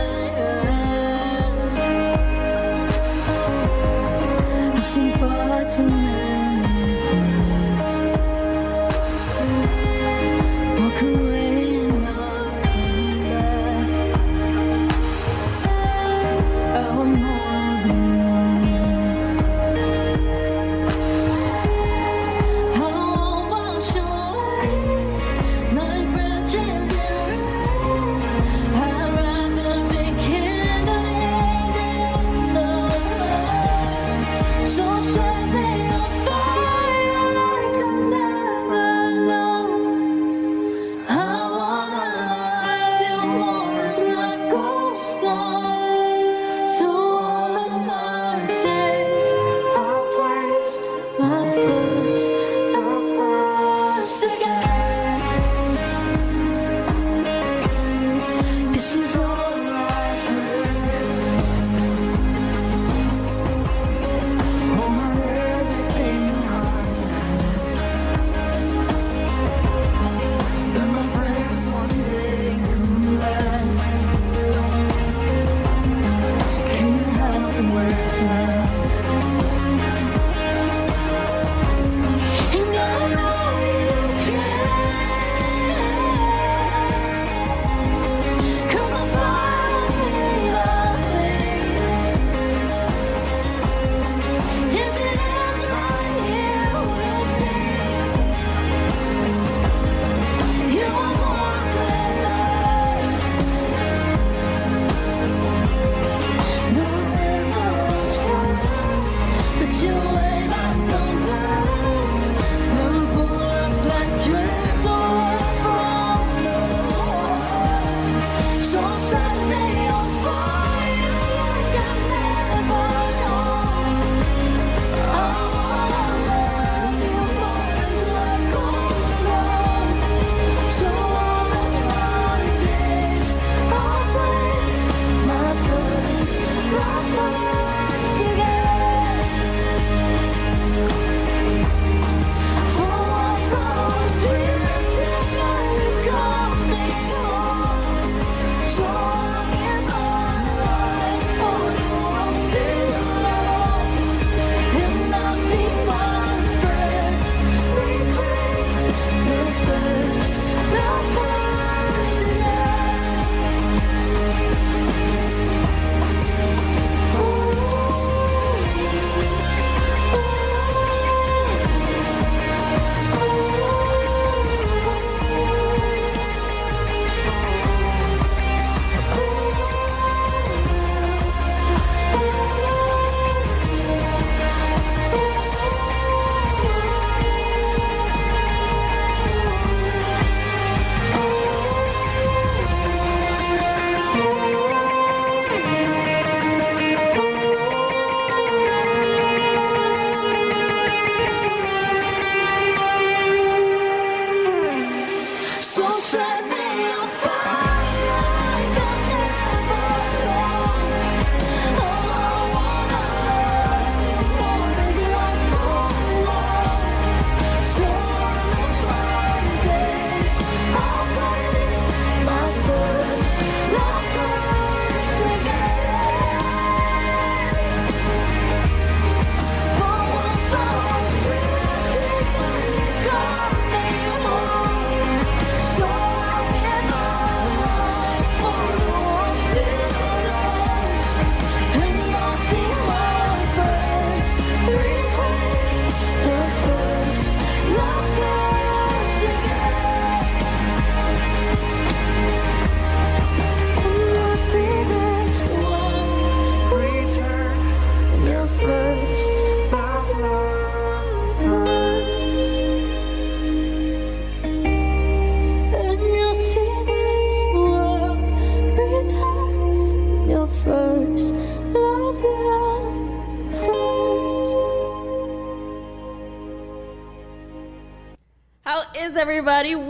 I've seen far too many friends walk away and not come back. Oh, more than one. I'll wash away like branches in rain. I'd rather be kindling in the light. So set me on fire like I'm never alone. I wanna love you more as life goes on. So all of my days I'll place my first together. This is all I heard. Oh,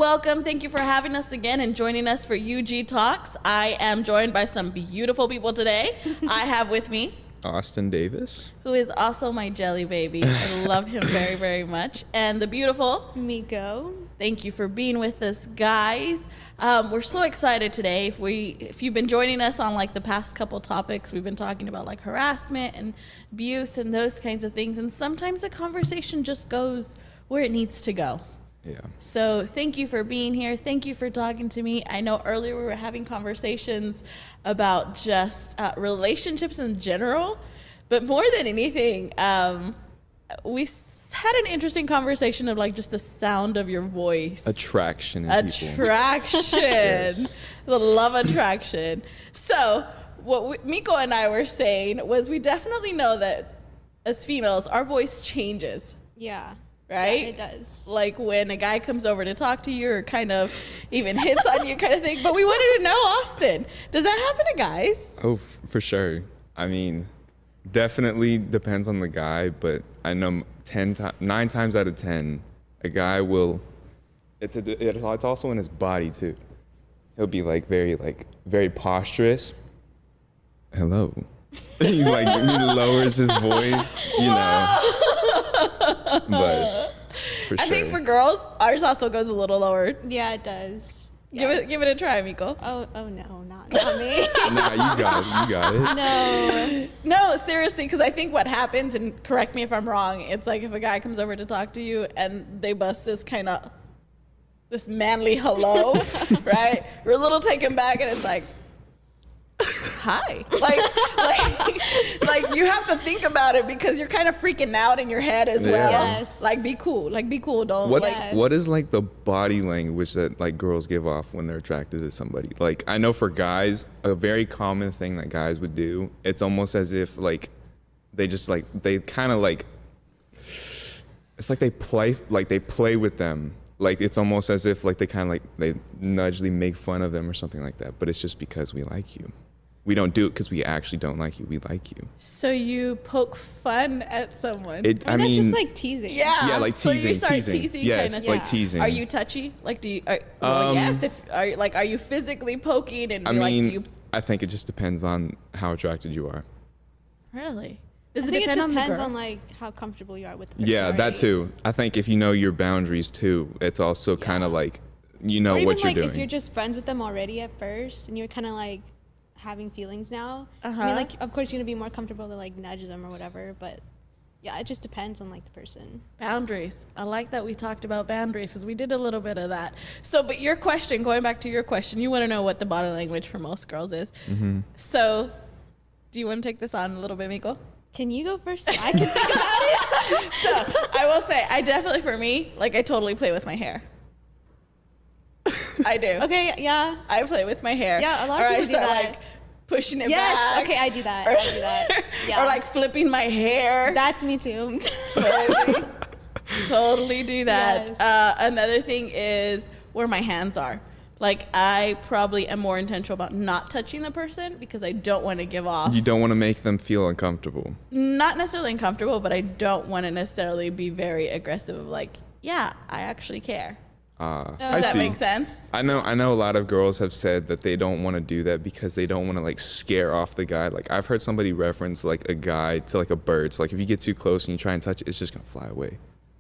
welcome. Thank you for having us again and joining us for UG Talks. I am joined by some beautiful people today. I have with me Austin Davis, who is also my jelly baby. I love him very, very much. And the beautiful Miko. Thank you for being with us, guys. We're so excited today. If you've been joining us on like the past couple topics, we've been talking about like harassment and abuse and those kinds of things. And sometimes the conversation just goes where it needs to go. Yeah. So thank you for being here. Thank you for talking to me. I know earlier we were having conversations about just relationships in general, but more than anything, we had an interesting conversation of like just the sound of your voice. Attraction in people. Yes. The love attraction. So what Miko and I were saying was we definitely know that as females, our voice changes. Yeah. Right? Yeah, it does. Like when a guy comes over to talk to you or kind of even hits on you kind of thing. But we wanted to know, Austin, does that happen to guys? Oh, for sure. I mean, definitely depends on the guy, but I know 9 times out of 10, a guy will, it's also in his body too. He'll be like very posturous. Hello. He lowers his voice, you know. But for sure. I think for girls, ours also goes a little lower. Yeah, it does. Yeah. Give it a try, Miko. Oh no, not me. Nah, you got it. No, seriously, because I think what happens, and correct me if I'm wrong, it's like if a guy comes over to talk to you and they bust this manly hello, right? We're a little taken back, and it's like, hi. Like you have to think about it because you're kind of freaking out in your head as well. Yes. Like be cool. Don't what is like the body language that like girls give off when they're attracted to somebody? Like I know for guys, a very common thing that guys would do, it's almost as if like they just like they kind of like it's like they play with them. Like it's almost as if like they kind of like they nudgely make fun of them or something like that, but it's just because we like you. We don't do it because we actually don't like you. We like you. So you poke fun at someone. I mean, that's just like teasing. Yeah. Yeah, like teasing. So you start teasing yes, kind of like teasing. Are you touchy? Like, do you? Yes. Are you physically poking and do you? I think it just depends on how attracted you are. Really? I think it depends on like how comfortable you are with the person. Yeah, that too. I think if you know your boundaries too, it's also kind of like you know what you're doing. If you're just friends with them already at first and you're kind of like having feelings now. I mean, like of course you're gonna be more comfortable to like nudge them or whatever, but yeah, it just depends on like the person. Boundaries. I like that we talked about boundaries because we did a little bit of that. So, but your question, going back to your question, you want to know what the body language for most girls is. Mm-hmm. So, do you want to take this on a little bit, Miko? Can you go first? So I can think about it. So, I will say, I definitely, for me, like I totally play with my hair. I do. Okay, yeah. I play with my hair. Yeah, a lot of people do that. Like pushing it yes, back. okay, I do that. Yeah. Or like flipping my hair. That's me too. Totally do that. Yes. Another thing is where my hands are. Like I probably am more intentional about not touching the person because I don't want to give off. You don't want to make them feel uncomfortable. Not necessarily uncomfortable, but I don't want to necessarily be very aggressive of like, yeah, I actually care. Does that make sense? I know a lot of girls have said that they don't want to do that because they don't want to like scare off the guy. Like I've heard somebody reference like a guy to like a bird. So like if you get too close and you try and touch it, it's just gonna fly away.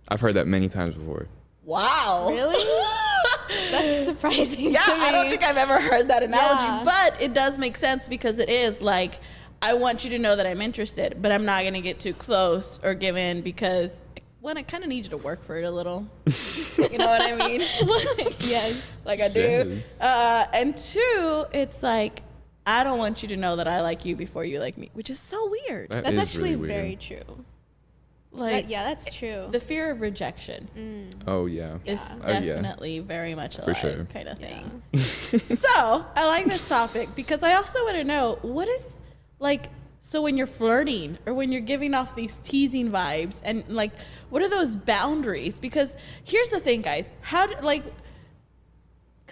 I've heard that many times before. Wow. Really? That's surprising. Yeah, to me. I don't think I've ever heard that analogy, but it does make sense because it is like, I want you to know that I'm interested, but I'm not gonna get too close or give in because one, I kind of need you to work for it a little. You know what I mean? Yes. Like I do. And two, it's like, I don't want you to know that I like you before you like me, which is so weird. That's actually really very true. Like, that's true. The fear of rejection. Oh yeah. Is definitely very much alive, for sure. kind of thing. So I like this topic because I also want to know what is like. So when you're flirting or when you're giving off these teasing vibes and like, what are those boundaries? Because here's the thing, guys. Because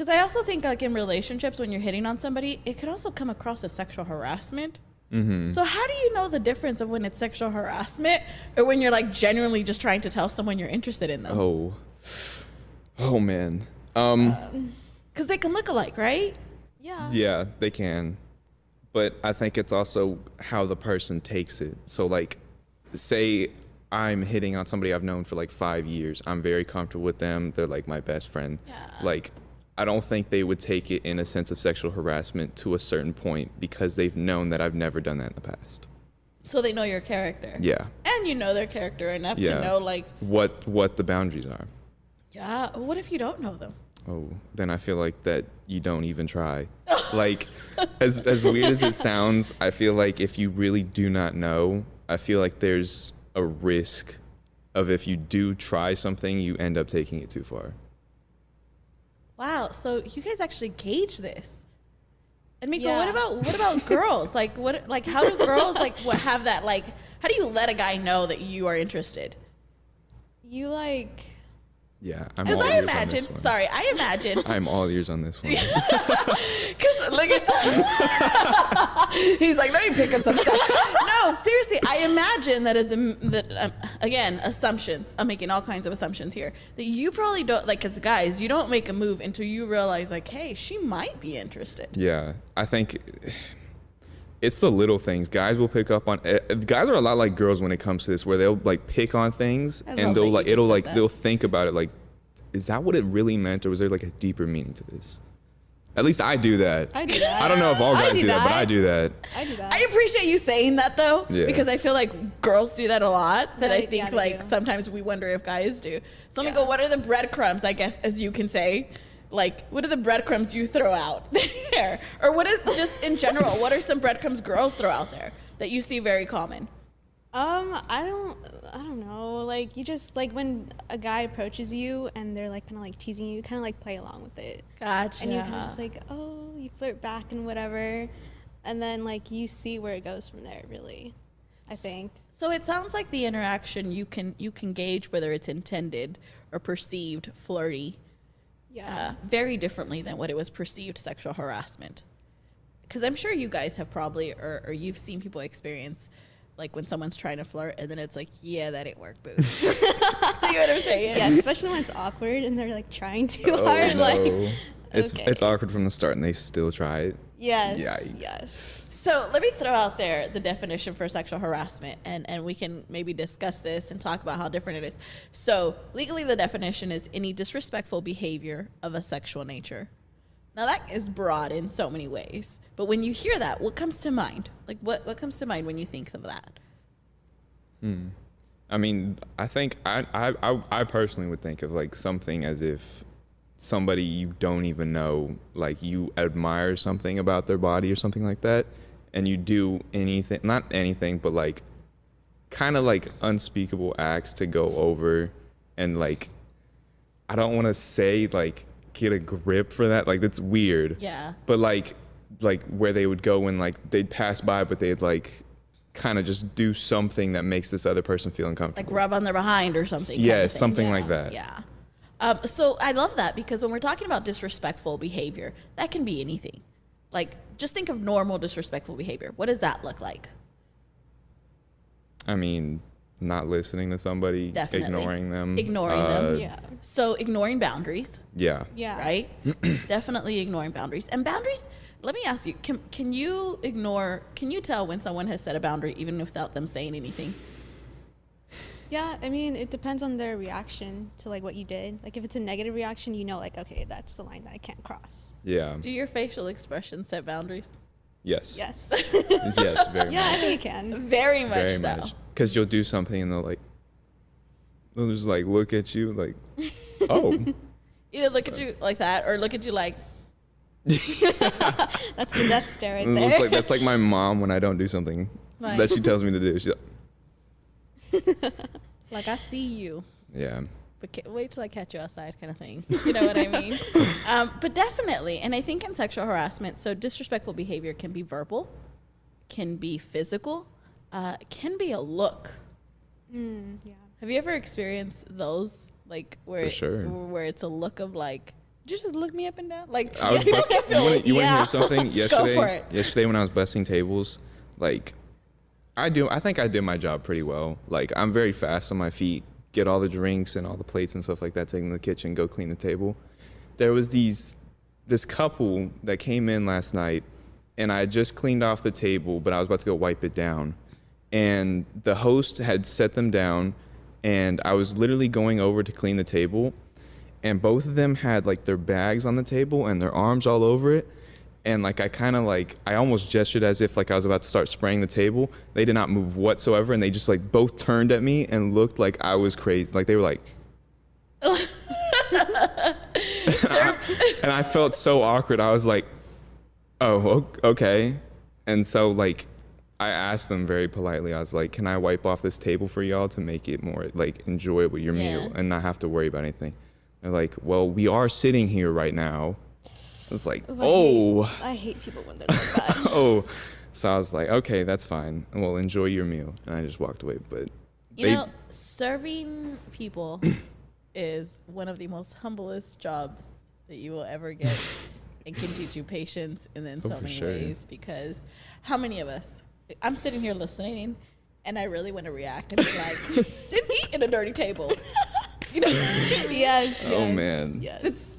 I also think like in relationships when you're hitting on somebody, it could also come across as sexual harassment. Mm-hmm. So how do you know the difference of when it's sexual harassment or when you're like genuinely just trying to tell someone you're interested in them? Oh man. Because they can look alike, right? Yeah. Yeah, they can. But I think it's also how the person takes it. So like, say I'm hitting on somebody I've known for like 5 years. I'm very comfortable with them. They're like my best friend. Yeah. Like, I don't think they would take it in a sense of sexual harassment to a certain point because they've known that I've never done that in the past. So they know your character. Yeah. And you know their character enough Yeah. to know, like, what the boundaries are. yeah, what if you don't know them? Oh, then I feel like that you don't even try. Like, as weird as it sounds, I feel like if you really do not know, I feel like there's a risk of if you do try something, you end up taking it too far. Wow, so you guys actually gauge this. And Miko, Yeah. what about girls? Like how do girls have that, like, how do you let a guy know that you are interested? You like. Yeah, I'm Because all I ears on imagine, this one. sorry, I imagine. I'm all ears on this one. Because look at that. He's like, let me pick up some stuff. No, seriously, I imagine that again, assumptions. I'm making all kinds of assumptions here. That you probably don't, like, as guys, you don't make a move until you realize, like, hey, she might be interested. Yeah, I think it's the little things. Guys will pick up on. Guys are a lot like girls when it comes to this, where they'll like pick on things I love and that they'll you like just it'll said like that. they'll think about it like, is that what it really meant, or was there like a deeper meaning to this? At least I do that. I do that. I don't know if all I guys do do that, but that. I do that. I do that. I appreciate you saying that though, Yeah. because I feel like girls do that a lot. That Yeah, I think yeah, they like do. sometimes we wonder if guys do. So let me go. What are the breadcrumbs? I guess as you can say, like what are the breadcrumbs you throw out there, or what is just in general? What are some breadcrumbs girls throw out there that you see very common? I don't know. Like you just like when a guy approaches you and they're like kind of like teasing you, kind of like play along with it. Gotcha. And you're kind of just like, oh, you flirt back and whatever, and then like you see where it goes from there. Really, I think. So it sounds like the interaction you can gauge whether it's intended or perceived flirty, very differently than what it was perceived sexual harassment. Because I'm sure you guys have probably or you've seen people experience like when someone's trying to flirt and then it's like, yeah, that didn't work, boo. See what I'm saying? Yeah, especially when it's awkward and they're like trying too Oh, hard. no. Like, It's awkward from the start, and they still try it. yes, Yikes. yes. So let me throw out there the definition for sexual harassment, and we can maybe discuss this and talk about how different it is. So legally, the definition is any disrespectful behavior of a sexual nature. Now that is broad in so many ways, but when you hear that, what comes to mind? Like what comes to mind when you think of that? I mean, I think I personally would think of like something as if somebody you don't even know, like you admire something about their body or something like that, and you do anything, not anything, but like kind of like unspeakable acts to go over and like, I don't want to say like get a grip for that, like that's weird. Yeah. But like where they would go and like they'd pass by, but they'd like kind of just do something that makes this other person feel uncomfortable. Like rub on their behind or something. kind Yeah, of thing. something like that. Yeah. So I love that because when we're talking about disrespectful behavior, that can be anything. Like just think of normal disrespectful behavior. What does that look like? I mean, not listening to somebody, Definitely. ignoring them. Ignoring them. Yeah. So ignoring boundaries. Yeah. Yeah. Right? Definitely ignoring boundaries. And boundaries, let me ask you, can you tell when someone has set a boundary even without them saying anything? Yeah, I mean, it depends on their reaction to like what you did. Like if it's a negative reaction, you know, like okay, that's the line that I can't cross. Yeah. Do your facial expressions set boundaries? Yes. Yes. Yes, very Yeah, I much. think it can. Very much Very so. much. Because you'll do something and they'll just like look at you like, oh. Either look at you like that or look at you like. That's the death stare right It there. looks like that's like my mom when I don't do something Like- that she tells me to do. She's like, Like I see you, yeah. but wait till I catch you outside, kind of thing. You know what I mean? But definitely, and I think in sexual harassment, so disrespectful behavior can be verbal, can be physical, can be a look. Yeah. Have you ever experienced those, like where For sure. where it's a look of like, just look me up and down, like I was people bust- can feel, you want to yeah. hear something? Yesterday, Go for it. yesterday when I was busting tables, like I think I did my job pretty well. Like I'm very fast on my feet, get all the drinks and all the plates and stuff like that, take them to the kitchen, go clean the table. there was this couple that came in last night, and I had just cleaned off the table, but I was about to go wipe it down. And the host had set them down, and I was literally going over to clean the table, and both of them had like their bags on the table and their arms all over it. And like I almost gestured as if like I was about to start spraying the table. They did not move whatsoever, and they just like both turned at me and looked like I was crazy. Like they were like, and I felt so awkward. I was like, oh, okay. And so like I asked them very politely. I was like, can I wipe off this table for y'all to make it more like enjoyable, your meal, and not have to worry about anything? They're like, well, we are sitting here right now. I was like, I hate people when they're like that. oh. So I was like, okay, that's fine. Well, enjoy your meal. And I just walked away. But you know, serving people is one of the most humblest jobs that you will ever get. It can teach you patience in so many ways, because how many of us, I'm sitting here listening and I really want to react and be like, didn't eat at a dirty table. You know? Yes. Oh, man. Yes.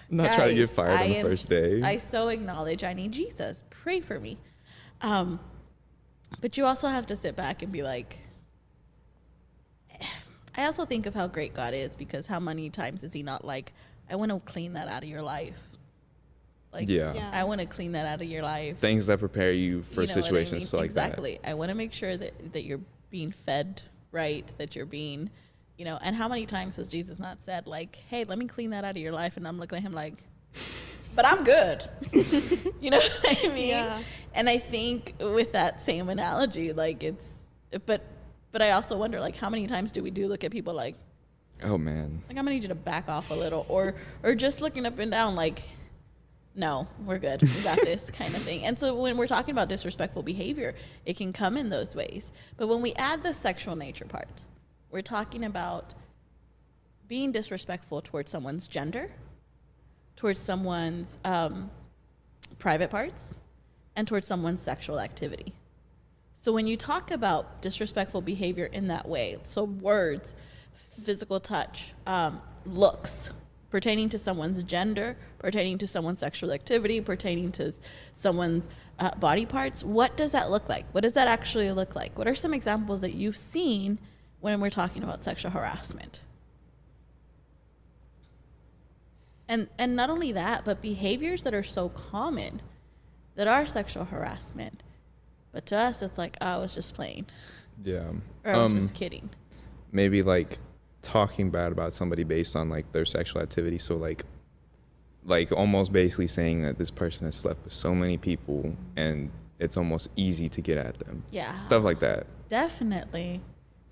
I'm not trying to get fired on the first day. I so acknowledge I need Jesus. Pray for me. But you also have to sit back and be like, I also think of how great God is, because how many times is he not like, I want to clean that out of your life. Like, I want to clean that out of your life. Things that prepare you for situations like that. Exactly. I want to make sure that you're being fed right, that you're being, you know, and how many times has Jesus not said like, hey, let me clean that out of your life? And I'm looking at him like, but I'm good. You know what I mean? Yeah. And I think with that same analogy, like but I also wonder, like, how many times do we look at people like, oh man, like, I'm gonna need you to back off a little, or just looking up and down like, no, we're good, we got this kind of thing. And so when we're talking about disrespectful behavior, it can come in those ways. But when we add the sexual nature part, we're talking about being disrespectful towards someone's gender, towards someone's private parts, and towards someone's sexual activity. So when you talk about disrespectful behavior in that way, so words, physical touch, looks, pertaining to someone's gender, pertaining to someone's sexual activity, pertaining to someone's body parts, what does that look like? What does that actually look like? What are some examples that you've seen when we're talking about sexual harassment? And not only that, but behaviors that are so common that are sexual harassment. But to us, it's like, oh, I was just playing. Yeah. Or I was just kidding. Maybe like talking bad about somebody based on like their sexual activity. So like almost basically saying that this person has slept with so many people and it's almost easy to get at them. Yeah. Stuff like that. Definitely.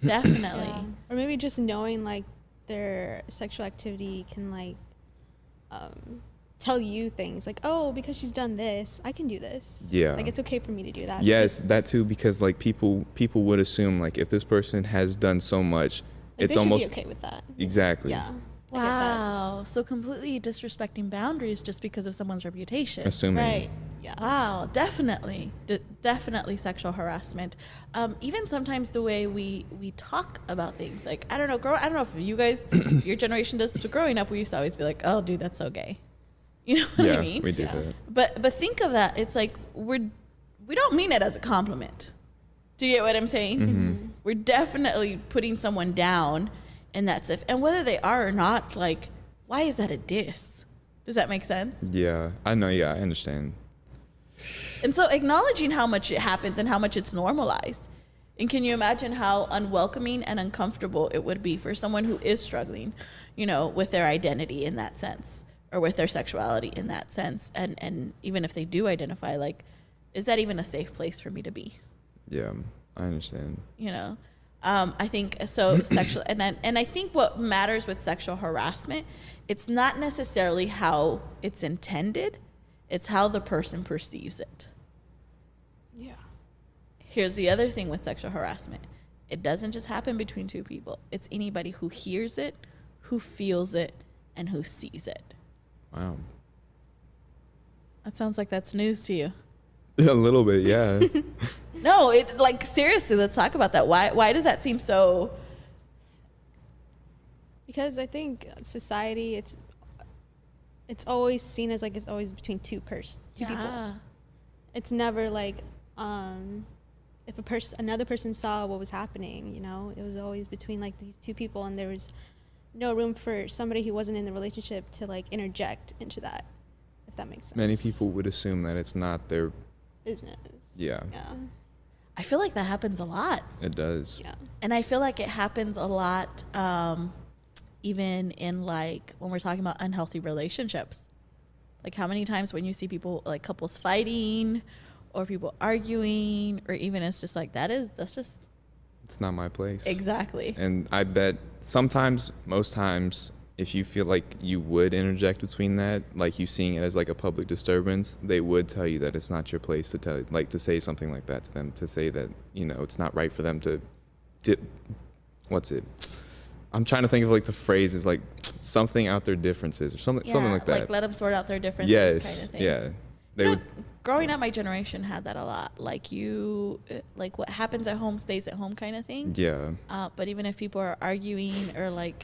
Definitely. Yeah. Or maybe just knowing like their sexual activity can like tell you things like, oh, because she's done this, I can do this. Yeah. Like it's okay for me to do that. Yes, that too, because like people would assume like if this person has done so much, like, it's they almost should be okay with that. Exactly. Yeah. Wow. So completely disrespecting boundaries just because of someone's reputation. Assuming. Right. Yeah. Wow. Definitely. Definitely sexual harassment. Even sometimes the way we talk about things. Like, I don't know, I don't know if you guys, your generation does, but growing up, we used to always be like, oh, dude, that's so gay. You know what I mean? We do that. But think of that. It's like we don't mean it as a compliment. Do you get what I'm saying? Mm-hmm. We're definitely putting someone down in that stuff. And whether they are or not, like, why is that a diss? Does that make sense? Yeah, I know. Yeah, I understand. And so acknowledging how much it happens and how much it's normalized. And can you imagine how unwelcoming and uncomfortable it would be for someone who is struggling, you know, with their identity in that sense, or with their sexuality in that sense? And even if they do identify, like, is that even a safe place for me to be? Yeah, I understand. You know, I think so. Sexual, and I think what matters with sexual harassment, it's not necessarily how it's intended, it's how the person perceives it. Yeah. Here's the other thing with sexual harassment: it doesn't just happen between two people. It's anybody who hears it, who feels it, and who sees it. Wow. That sounds like that's news to you. A little bit, yeah. No, it, like, seriously, let's talk about that. Why does that seem so? Because I think society, it's always seen as like it's always between two people. It's never like if another person saw what was happening, you know, it was always between like these two people, and there was no room for somebody who wasn't in the relationship to like interject into that, if that makes sense. Many people would assume that it's not their business. Yeah. I feel like that happens a lot. It does. Yeah. And I feel like it happens a lot even in like when we're talking about unhealthy relationships. Like how many times when you see people like couples fighting or people arguing, or even it's just like that's just It's not my place. Exactly. And I bet sometimes, most times, if you feel like you would interject between that, like you seeing it as like a public disturbance, they would tell you that it's not your place to tell, like to say something like that to them, to say that, you know, it's not right for them to what's it? I'm trying to think of like the phrase is like something out their differences or something like that. Like let them sort out their differences kind of thing. Yeah. They would. Growing up, my generation had that a lot. Like like what happens at home stays at home kind of thing. Yeah. But even if people are arguing or like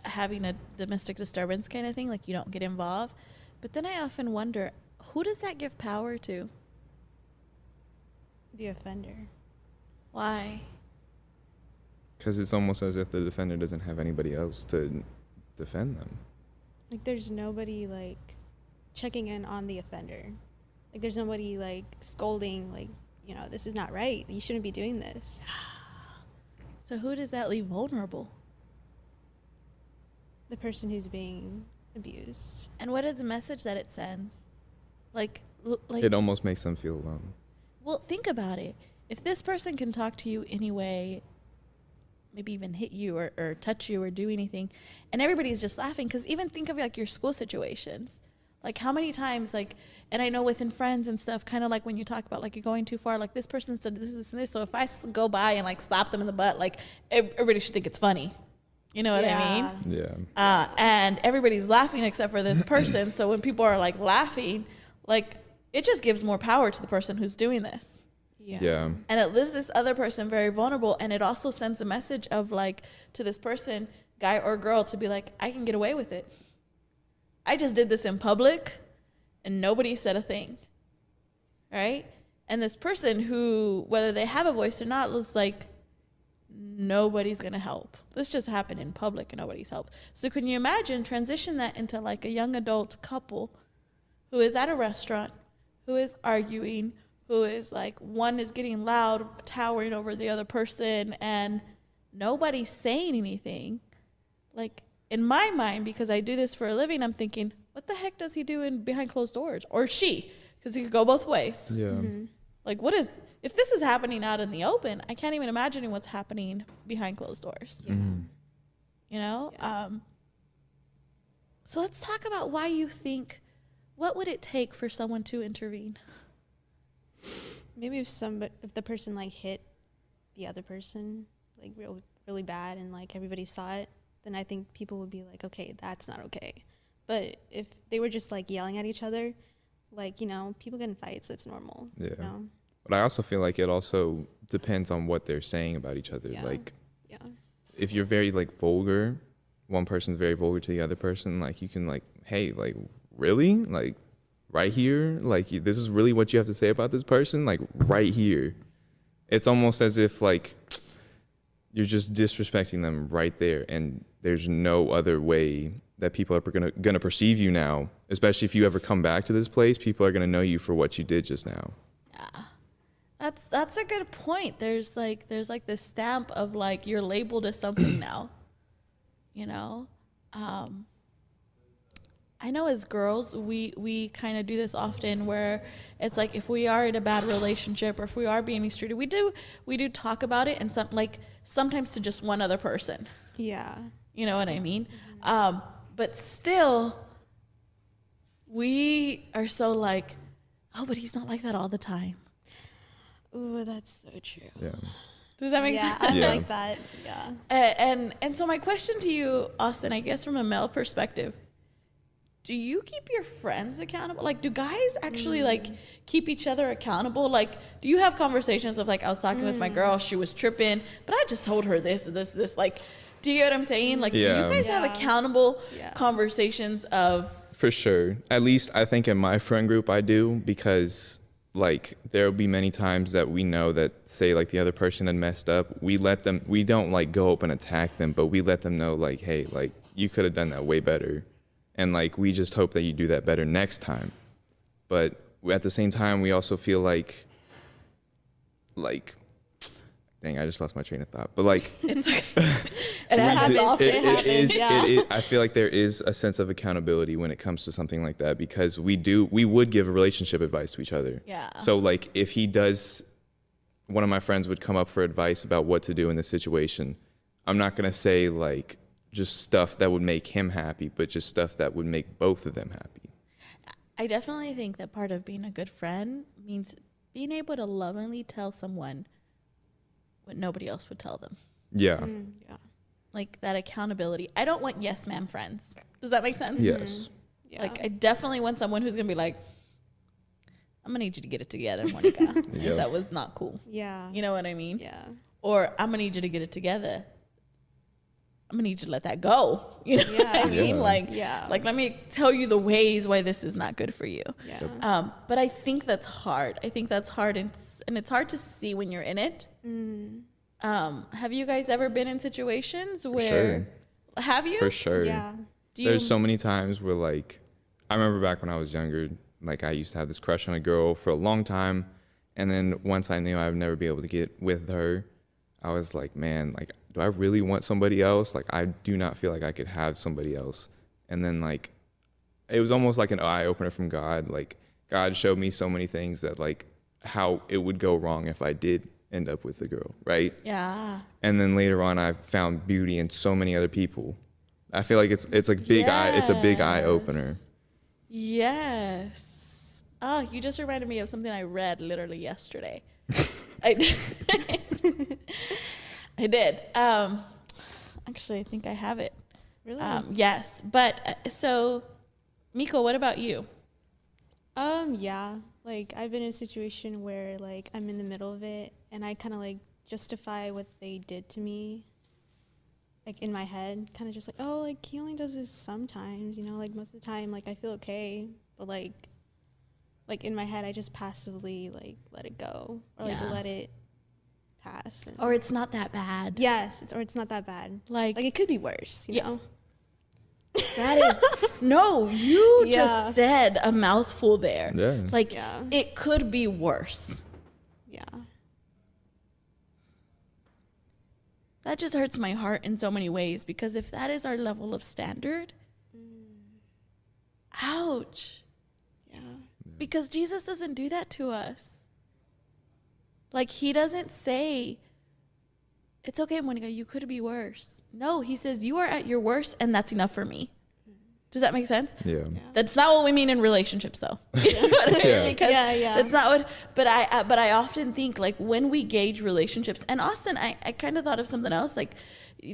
having a domestic disturbance kind of thing, like you don't get involved. But then I often wonder, who does that give power to? The offender. Why? Because it's almost as if the defender doesn't have anybody else to defend them. Like there's nobody like checking in on the offender. Like there's nobody like scolding, like, you know, this is not right. You shouldn't be doing this. So who does that leave vulnerable? The person who's being abused. And what is the message that it sends? Like It almost makes them feel alone. Well, think about it. If this person can talk to you anyway, maybe even hit you or touch you or do anything, and everybody's just laughing, because even think of like your school situations. Like how many times, like, and I know within friends and stuff, kind of like when you talk about like you're going too far, like this person's done this and this. So if I go by and like slap them in the butt, like everybody should think it's funny. You know what I mean? Yeah. And everybody's laughing except for this person. So when people are like laughing, like it just gives more power to the person who's doing this. Yeah. And it leaves this other person very vulnerable. And it also sends a message of like to this person, guy or girl, to be like, I can get away with it. I just did this in public and nobody said a thing. Right? And this person who, whether they have a voice or not, was like, nobody's going to help. This just happened in public and nobody's helped. So can you imagine transition that into like a young adult couple who is at a restaurant, who is arguing, who is like, one is getting loud, towering over the other person, and nobody's saying anything. Like, in my mind, because I do this for a living, I'm thinking, what the heck does he do behind closed doors? Or she, because it could go both ways. Yeah. Mm-hmm. Like, if this is happening out in the open, I can't even imagine what's happening behind closed doors. Yeah. You know? Yeah. So let's talk about why you think, what would it take for someone to intervene? Maybe if the person like hit the other person like really bad and like everybody saw it, then I think people would be like, okay, that's not okay. But if they were just like yelling at each other, like, you know, people get in fights, it's normal. Yeah. You know? But I also feel like it also depends on what they're saying about each other. Yeah. Like, yeah. if you're very like vulgar, one person's very vulgar to the other person, like you can like, hey, like, really? Like, right here? Like, this is really what you have to say about this person? Like, right here. It's almost as if like you're just disrespecting them right there, and there's no other way that people are gonna perceive you now. Especially if you ever come back to this place, people are gonna know you for what you did just now. Yeah, that's a good point. There's like this stamp of like you're labeled as something now. You know, I know as girls we kind of do this often, where it's like if we are in a bad relationship or if we are being mistreated, we do talk about it, and sometimes to just one other person. Yeah. You know what I mean? But still, we are so like, oh, but he's not like that all the time. Ooh, that's so true. Yeah. Does that make sense? Yeah, I like that. Yeah. And so my question to you, Austin, I guess from a male perspective, do you keep your friends accountable? Like, do guys actually like keep each other accountable? Like, do you have conversations of like, I was talking with my girl, she was tripping, but I just told her this and this, this. Like, do you get what I'm saying? Like, do you guys have accountable conversations of For sure. At least I think in my friend group I do, because like there'll be many times that we know that, say like the other person had messed up, we don't like go up and attack them, but we let them know like, hey, like you could have done that way better, and like we just hope that you do that better next time. But at the same time, we also feel like dang, I just lost my train of thought. But like, it's okay. It happens. I feel like there is a sense of accountability when it comes to something like that, because we would give relationship advice to each other. Yeah. So like, if one of my friends would come up for advice about what to do in this situation, I'm not gonna say like just stuff that would make him happy, but just stuff that would make both of them happy. I definitely think that part of being a good friend means being able to lovingly tell someone what nobody else would tell them. Yeah. Yeah. Like that accountability. I don't want yes ma'am friends. Does that make sense? Yes. Yeah. Like I definitely want someone who's gonna be like, I'm gonna need you to get it together, Monica. Yeah. That was not cool. Yeah. You know what I mean? Yeah. Or I'm gonna need you to get it together. I'm gonna need you to let that go. You know what I mean? Yeah. Like let me tell you the ways why this is not good for you. Yeah. But I think that's hard. I think that's hard, and it's hard to see when you're in it. Have you guys ever been in situations where? Sure. Have you? For sure. Yeah. There's so many times where like, I remember back when I was younger, like I used to have this crush on a girl for a long time, and then once I knew I would never be able to get with her, I was like, man, like, do I really want somebody else? Like, I do not feel like I could have somebody else. And then like, it was almost like an eye opener from God. Like God showed me so many things that like how it would go wrong if I did end up with the girl, right? Yeah. And then later on, I found beauty in so many other people. I feel like it's like it's a big eye opener. Yes. Oh, you just reminded me of something I read literally yesterday. I did. Actually, I think I have it. Really? Yes. But so, Miko, what about you? Yeah. Like I've been in a situation where like I'm in the middle of it and I kind of like justify what they did to me. Like in my head, kind of just like, oh, like he only does this sometimes, you know, like most of the time, like I feel okay, but like in my head, I just passively like let it go or like let it pass. Or it's not that bad. Yes, it's not that bad. Like it could be worse, you know. That is no, you just said a mouthful there. Yeah. Like it could be worse. Yeah. That just hurts my heart in so many ways, because if that is our level of standard, ouch. Yeah. Because Jesus doesn't do that to us. Like he doesn't say, it's okay, Monica, you could be worse. No, he says you are at your worst and that's enough for me. Does that make sense? Yeah. That's not what we mean in relationships, though. You know what I mean? Yeah. Because Yeah. that's not what. But I often think like when we gauge relationships, and Austin, I kind of thought of something else like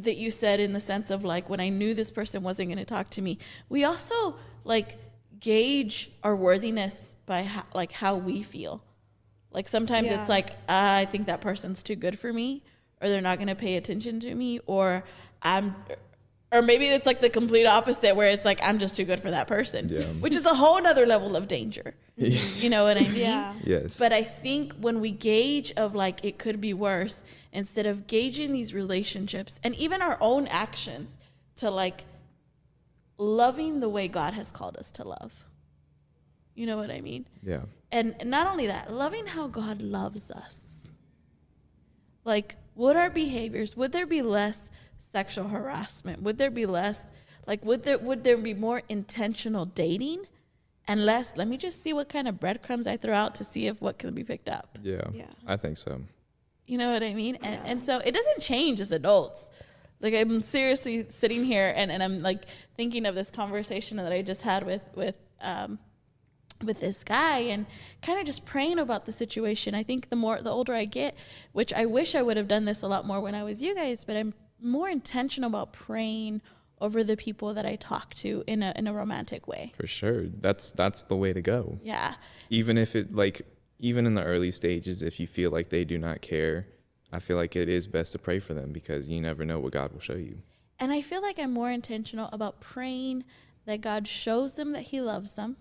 that you said in the sense of like when I knew this person wasn't going to talk to me. We also like gauge our worthiness by how we feel. Like sometimes it's like I think that person's too good for me, or they're not going to pay attention to me, or or maybe it's like the complete opposite where it's like, I'm just too good for that person, which is a whole nother level of danger. You know what I mean? Yeah. Yes. But I think when we gauge of like, it could be worse, instead of gauging these relationships and even our own actions to like loving the way God has called us to love. You know what I mean? Yeah. And not only that, loving how God loves us. Like, would our behaviors, would there be less sexual harassment? Would there be less, like, would there be more intentional dating and less, let me just see what kind of breadcrumbs I throw out to see if what can be picked up? Yeah. I think so. You know what I mean? And so it doesn't change as adults. Like, I'm seriously sitting here and I'm like thinking of this conversation that I just had with this guy and kind of just praying about the situation. I think the older I get, which I wish I would have done this a lot more when I was you guys, but I'm more intentional about praying over the people that I talk to in a romantic way. For sure. That's the way to go. Yeah. Even if it like, even in the early stages, if you feel like they do not care, I feel like it is best to pray for them because you never know what God will show you. And I feel like I'm more intentional about praying that God shows them that he loves them,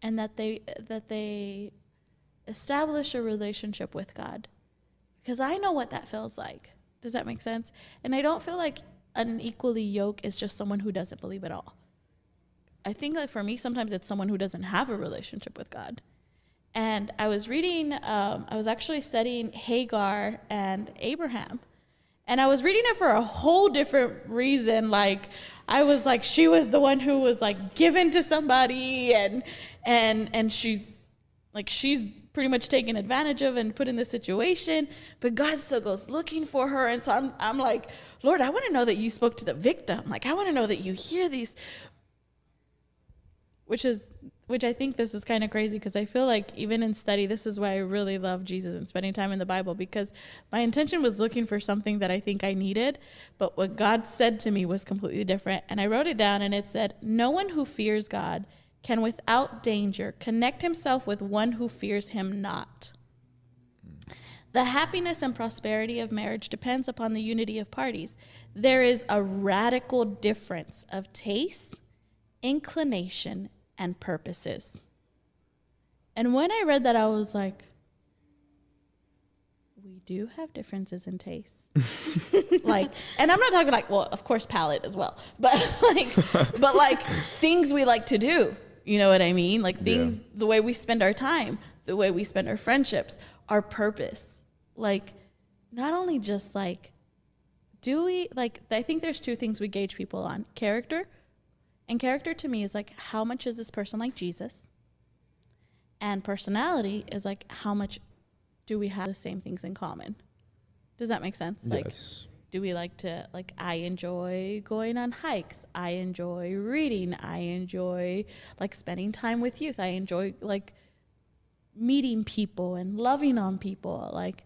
and that they establish a relationship with God. Because I know what that feels like. Does that make sense? And I don't feel like unequally yoked is just someone who doesn't believe at all. I think like for me, sometimes it's someone who doesn't have a relationship with God. And I was reading, I was actually studying Hagar and Abraham. And I was reading it for a whole different reason. Like, I was like, she was the one who was like given to somebody, and she's pretty much taken advantage of and put in this situation. But God still goes looking for her. And so I'm like, Lord, I want to know that you spoke to the victim. Like, I want to know that you hear these. Which I think this is kind of crazy, because I feel like even in study, this is why I really love Jesus and spending time in the Bible, because my intention was looking for something that I think I needed, but what God said to me was completely different. And I wrote it down, and it said, no one who fears God can without danger connect himself with one who fears him not. The happiness and prosperity of marriage depends upon the unity of parties. There is a radical difference of taste, inclination, and purposes. And when I read that, I was like, we do have differences in taste. Like, and I'm not talking like, well, of course, palate as well, but like things we like to do. You know what I mean? Like things, the way we spend our time, the way we spend our friendships, our purpose. Like, not only just like, do we, like, I think there's two things we gauge people on: character. And character to me is like, how much is this person like Jesus? And personality is like, how much do we have the same things in common? Does that make sense? Yes. Like, do we like to, like, I enjoy going on hikes. I enjoy reading. I enjoy, like, spending time with youth. I enjoy, like, meeting people and loving on people. Like,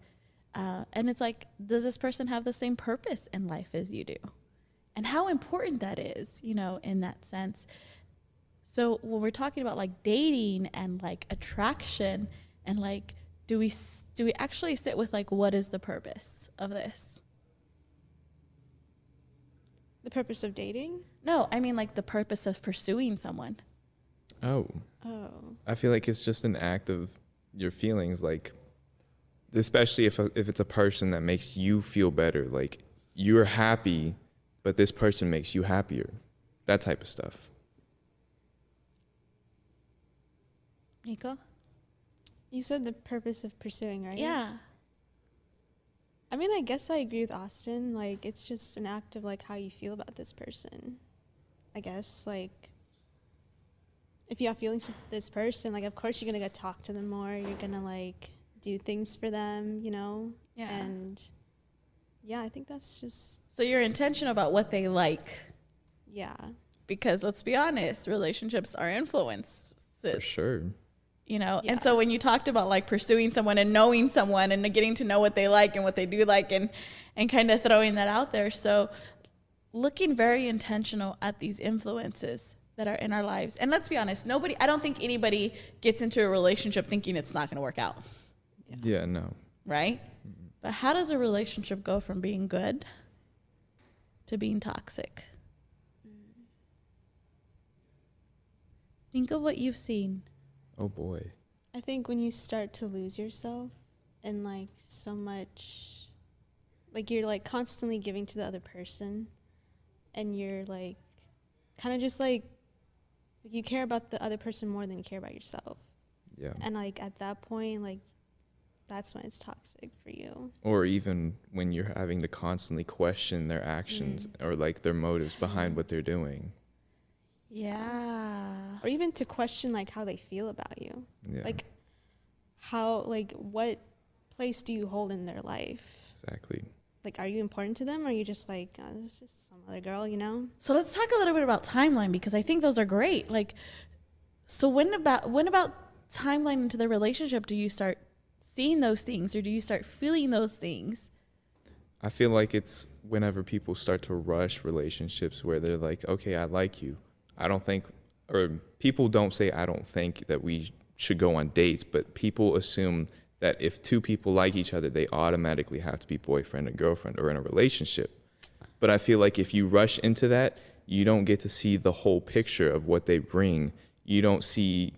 and it's like, does this person have the same purpose in life as you do? And how important that is, you know, in that sense. So when we're talking about like dating and like attraction and like, do we actually sit with like, what is the purpose of this? The purpose of dating? No, I mean like the purpose of pursuing someone. Oh. I feel like it's just an act of your feelings, like, especially if it's a person that makes you feel better, like you're happy, but this person makes you happier. That type of stuff. Nico? You said the purpose of pursuing, right? Yeah. I mean, I guess I agree with Austin. Like, it's just an act of, like, how you feel about this person. I guess, like, if you have feelings for this person, like, of course you're going to go talk to them more. You're going to, like, do things for them, you know? Yeah. And, yeah, I think that's just... So you're intentional about what they like. Yeah. Because let's be honest, relationships are influences. For sure. You know, and so when you talked about like pursuing someone and knowing someone and getting to know what they like and what they do like and kind of throwing that out there. So looking very intentional at these influences that are in our lives. And let's be honest, I don't think anybody gets into a relationship thinking it's not going to work out. Yeah, no. Right? Mm-hmm. But how does a relationship go from being good to being toxic? Think of what you've seen. Oh boy. I think when you start to lose yourself and like so much, like you're like constantly giving to the other person and you're like kind of just like you care about the other person more than you care about yourself. Yeah. And like at that point, like that's when it's toxic for you. Or even when you're having to constantly question their actions or like their motives behind what they're doing. Yeah. Or even to question like how they feel about you. Yeah. Like how, like what place do you hold in their life? Exactly. Like, are you important to them or are you just like, oh, this is just some other girl, you know? So let's talk a little bit about timeline because I think those are great. Like, so when about timeline into the relationship do you start seeing those things or do you start feeling those things? I feel like it's whenever people start to rush relationships where they're like, okay, I like you. I don't think, or people don't say, I don't think that we should go on dates, but people assume that if two people like each other, they automatically have to be boyfriend and girlfriend or in a relationship. But I feel like if you rush into that, you don't get to see the whole picture of what they bring. You don't see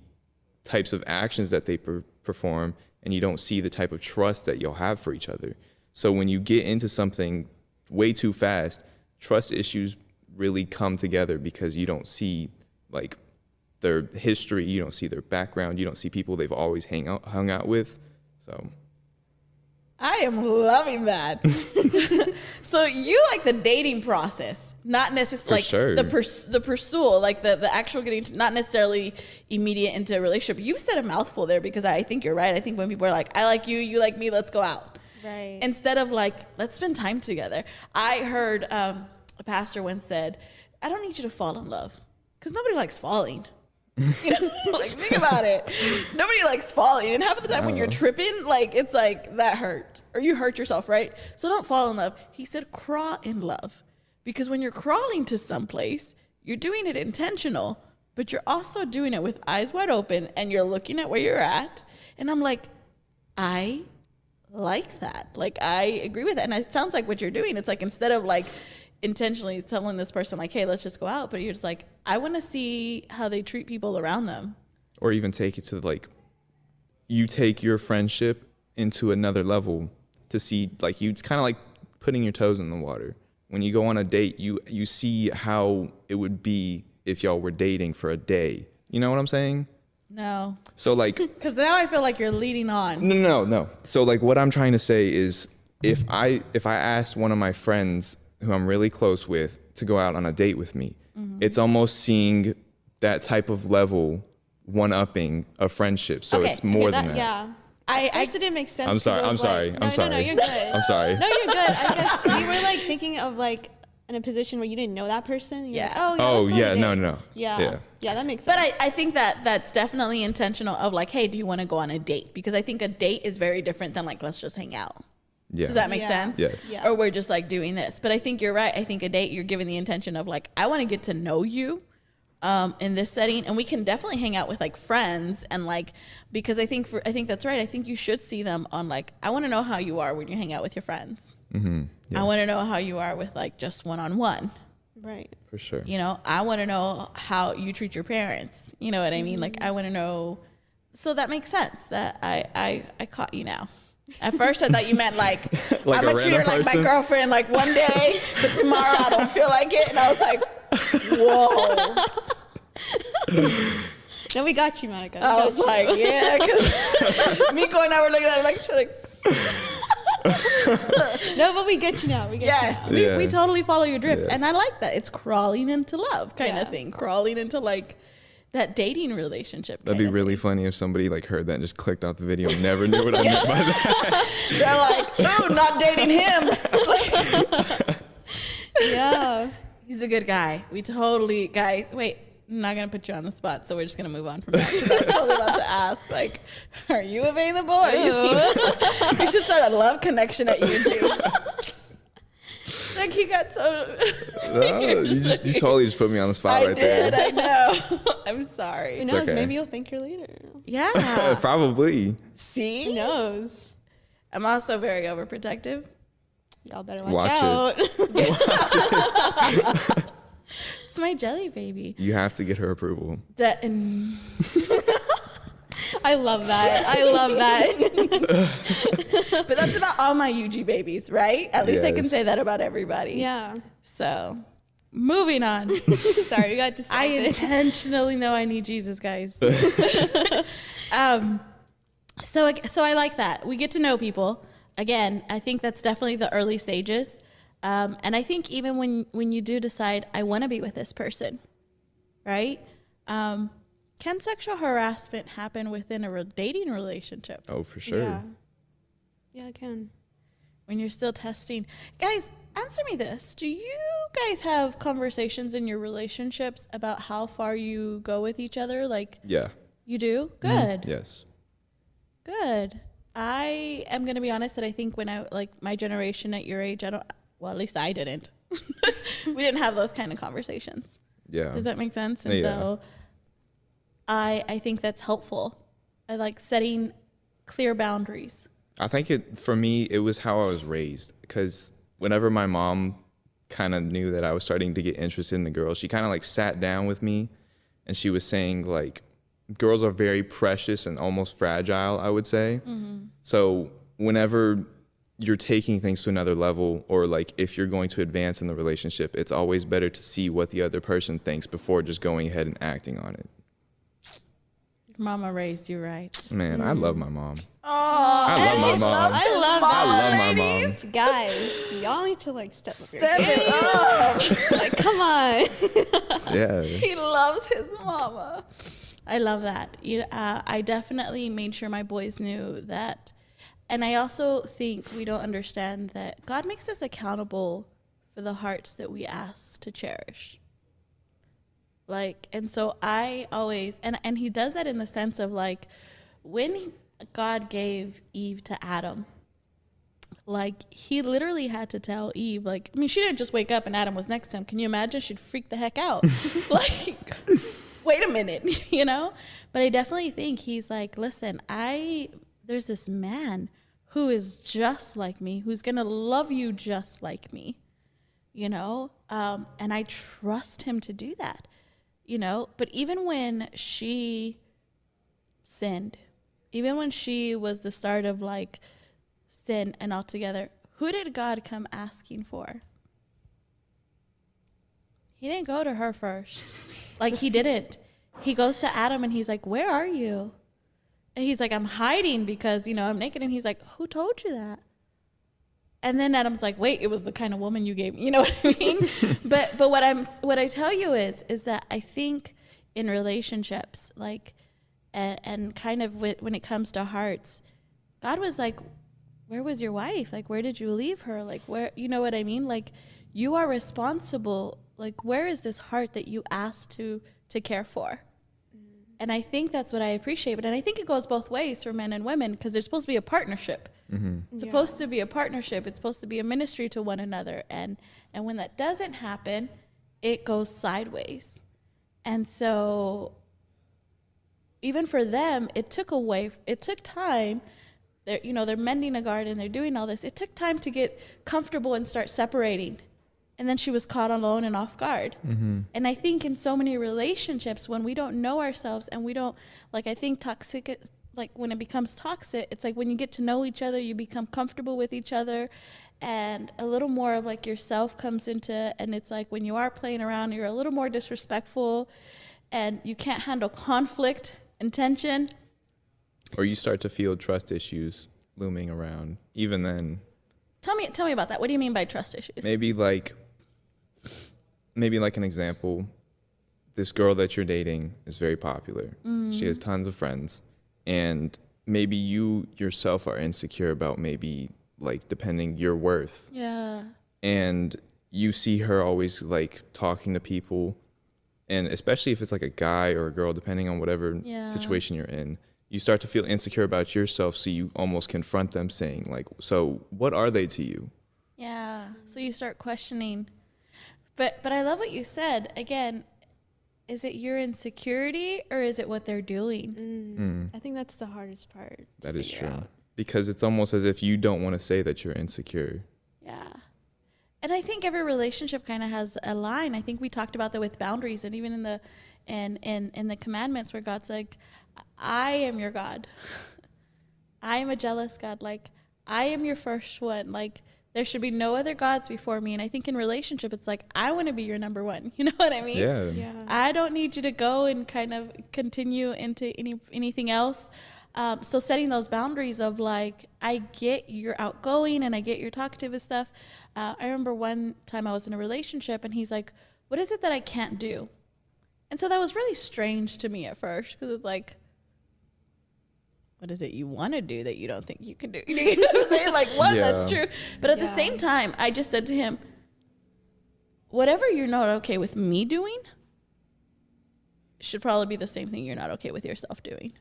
types of actions that they perform, and you don't see the type of trust that you'll have for each other. So when you get into something way too fast, trust issues really come together because you don't see like their history, you don't see their background, you don't see people they've always hung out with. So I am loving that. So you like the dating process, not necessarily like sure. the pursuit, like the actual getting to, not necessarily immediate into a relationship. You said a mouthful there because I think you're right. I think when people are like, I like you, you like me, let's go out. Right. Instead of like, let's spend time together. I heard a pastor once said, I don't need you to fall in love because nobody likes falling. You know, like think about it. Nobody likes falling, and half of the time when you're tripping, like it's like that hurt or you hurt yourself, right? So don't fall in love. He said crawl in love, because when you're crawling to someplace, you're doing it intentional, but you're also doing it with eyes wide open and you're looking at where you're at. And I'm like, I like that. Like I agree with that. And it sounds like what you're doing. It's like instead of like intentionally telling this person like, hey, let's just go out, but you're just like, I want to see how they treat people around them. Or even take it to like, you take your friendship into another level to see, like it's kind of like putting your toes in the water. When you go on a date, you see how it would be if y'all were dating for a day. You know what I'm saying? No. So like, because now I feel like you're leading on. No. So like what I'm trying to say is if I ask one of my friends who I'm really close with to go out on a date with me, it's almost seeing that type of level one-upping a friendship. So it's more than that. Yeah. I first it didn't make sense. I'm sorry. No, I'm sorry. No, you're good. I'm sorry. No, you're good. I guess you were like thinking of like in a position where you didn't know that person. You're Yeah. Like, oh, yeah. No. Yeah. That makes sense. But I think that's definitely intentional of like, hey, do you want to go on a date? Because I think a date is very different than like, let's just hang out. Yeah. Does that make sense? Yes. Yeah. Or we're just like doing this. But I think you're right. I think a date, you're giving the intention of like, I want to get to know you in this setting. And we can definitely hang out with like friends and like, because I think that's right. I think you should see them on like, I want to know how you are when you hang out with your friends. Mm-hmm. Yes. I want to know how you are with like just one-on-one. Right. For sure. You know, I want to know how you treat your parents. You know what I mean? Like, I want to know. So that makes sense that I caught you now. At first, I thought you meant like Like I'm a gonna treat her random like my person? girlfriend like one day, but tomorrow I don't feel like it. And I was like, whoa. No, we got you, Monica. I was like, yeah, because Miko and I were looking at it like, no, but we get you now. We get yes, you now. we totally follow your drift. Yes. And I like that. It's crawling into love kind of thing. Crawling into like that dating relationship. That'd be really funny if somebody like heard that and just clicked off the video and never knew what I meant by that. They're like, ooh, not dating him. Yeah. He's a good guy. We totally, guys, wait, I'm not going to put you on the spot, so we're just going to move on from that. Because I was totally about to ask, like, are you available? You should start a love connection at YouTube. Like, he got so... No, you totally just put me on the spot right there. I know. I'm sorry. Who knows? okay. Maybe you'll thank her later. Yeah. Probably. See? Who knows? I'm also very overprotective. Y'all better watch out. It's my jelly baby. You have to get her approval. That, I love that. I love that. but that's about all my UG babies, right? At least I can Yes. say that about everybody. Yeah. So, moving on. Sorry, we got I distracted. intentionally know I need Jesus, guys. So I like that. We get to know people. Again, I think that's definitely the early stages. And I think even when you do decide, I want to be with this person, right? Can sexual harassment happen within a dating relationship? Oh, for sure. Yeah, it can. When you're still testing. Guys, answer me this. Do you guys have conversations in your relationships about how far you go with each other? Like, Yeah. you do? Good. Yes. Good. I am going to be honest that I think when I, like my generation at your age, at least I didn't. We didn't have those kind of conversations. Yeah. Does that make sense? And Yeah. so I think that's helpful. I like setting clear boundaries. I think for me, it was how I was raised. Because whenever my mom kind of knew that I was starting to get interested in the girls, she kind of like sat down with me and she was saying like, girls are very precious and almost fragile, I would say. So whenever you're taking things to another level, or like if you're going to advance in the relationship, it's always better to see what the other person thinks before just going ahead and acting on it. Mama raised you right. Man, I love my mom. Oh, I love my mom. I love my mom. Guys, y'all need to like step up your Step game. it up. Like, come on. Yeah. He loves his mama. I love that. I definitely made sure my boys knew that. And I also think we don't understand that God makes us accountable for the hearts that we ask to cherish. Like, and so I always, and he does that in the sense of like, when God gave Eve to Adam, like he literally had to tell Eve, like, I mean, she didn't just wake up and Adam was next to him. Can you imagine? She'd freak the heck out. Like, wait a minute, you know? But I definitely think he's like, listen, there's this man who is just like me, who's going to love you just like me, you know? And I trust him to do that, you know? But even when she sinned, even when she was the start of like sin and all together, who did God come asking for? He didn't go to her first. Like, he didn't. He goes to Adam and he's like, where are you? And he's like, I'm hiding because, you know, I'm naked. And he's like, who told you that? And then Adam's like, wait, it was the kind of woman you gave me. You know what I mean? but what I tell you is that I think in relationships, like, and kind of when it comes to hearts, God was like, where was your wife? Like, where did you leave her? Like, where, you know what I mean? Like, you are responsible. Like, where is this heart that you asked to care for? And I think that's what I appreciate. But I think it goes both ways for men and women, because there's supposed to be a partnership. It's supposed to be a partnership. It's supposed to be a ministry to one another. And when that doesn't happen, it goes sideways. And so even for them, it took time. They're mending a garden, they're doing all this. It took time to get comfortable and start separating. And then she was caught alone and off guard. And I think in so many relationships, when we don't know ourselves and we don't, like, I think toxic, like when it becomes toxic, it's like when you get to know each other, you become comfortable with each other, and a little more of like yourself comes into, and it's like when you are playing around, you're a little more disrespectful and you can't handle conflict and tension. Or you start to feel trust issues looming around. Even then. Tell me about that. What do you mean by trust issues? Maybe like an example. This girl that you're dating is very popular. She has tons of friends. And maybe you yourself are insecure about maybe like depending your worth. Yeah. And you see her always like talking to people. And especially if it's like a guy or a girl, depending on whatever situation you're in, you start to feel insecure about yourself. So you almost confront them saying like, so what are they to you? Yeah. So you start questioning. But I love what you said. Again, is it your insecurity or is it what they're doing? I think that's the hardest part. That is true. Because it's almost as if you don't want to say that you're insecure. Yeah. And I think every relationship kind of has a line. I think we talked about that with boundaries, and even in the commandments where God's like, I am your God. I am a jealous God. Like, I am your first one. Like, there should be no other gods before me. And I think in relationship, it's like, I want to be your number one. You know what I mean? Yeah. I don't need you to go and kind of continue into anything else. So setting those boundaries of like, I get you're outgoing and I get you're talkative and stuff. I remember one time I was in a relationship and he's like, what is it that I can't do? And so that was really strange to me at first, because it's like, what is it you want to do that you don't think you can do? You know what I'm saying? Like, one, that's true. But at the same time, I just said to him, whatever you're not okay with me doing should probably be the same thing you're not okay with yourself doing.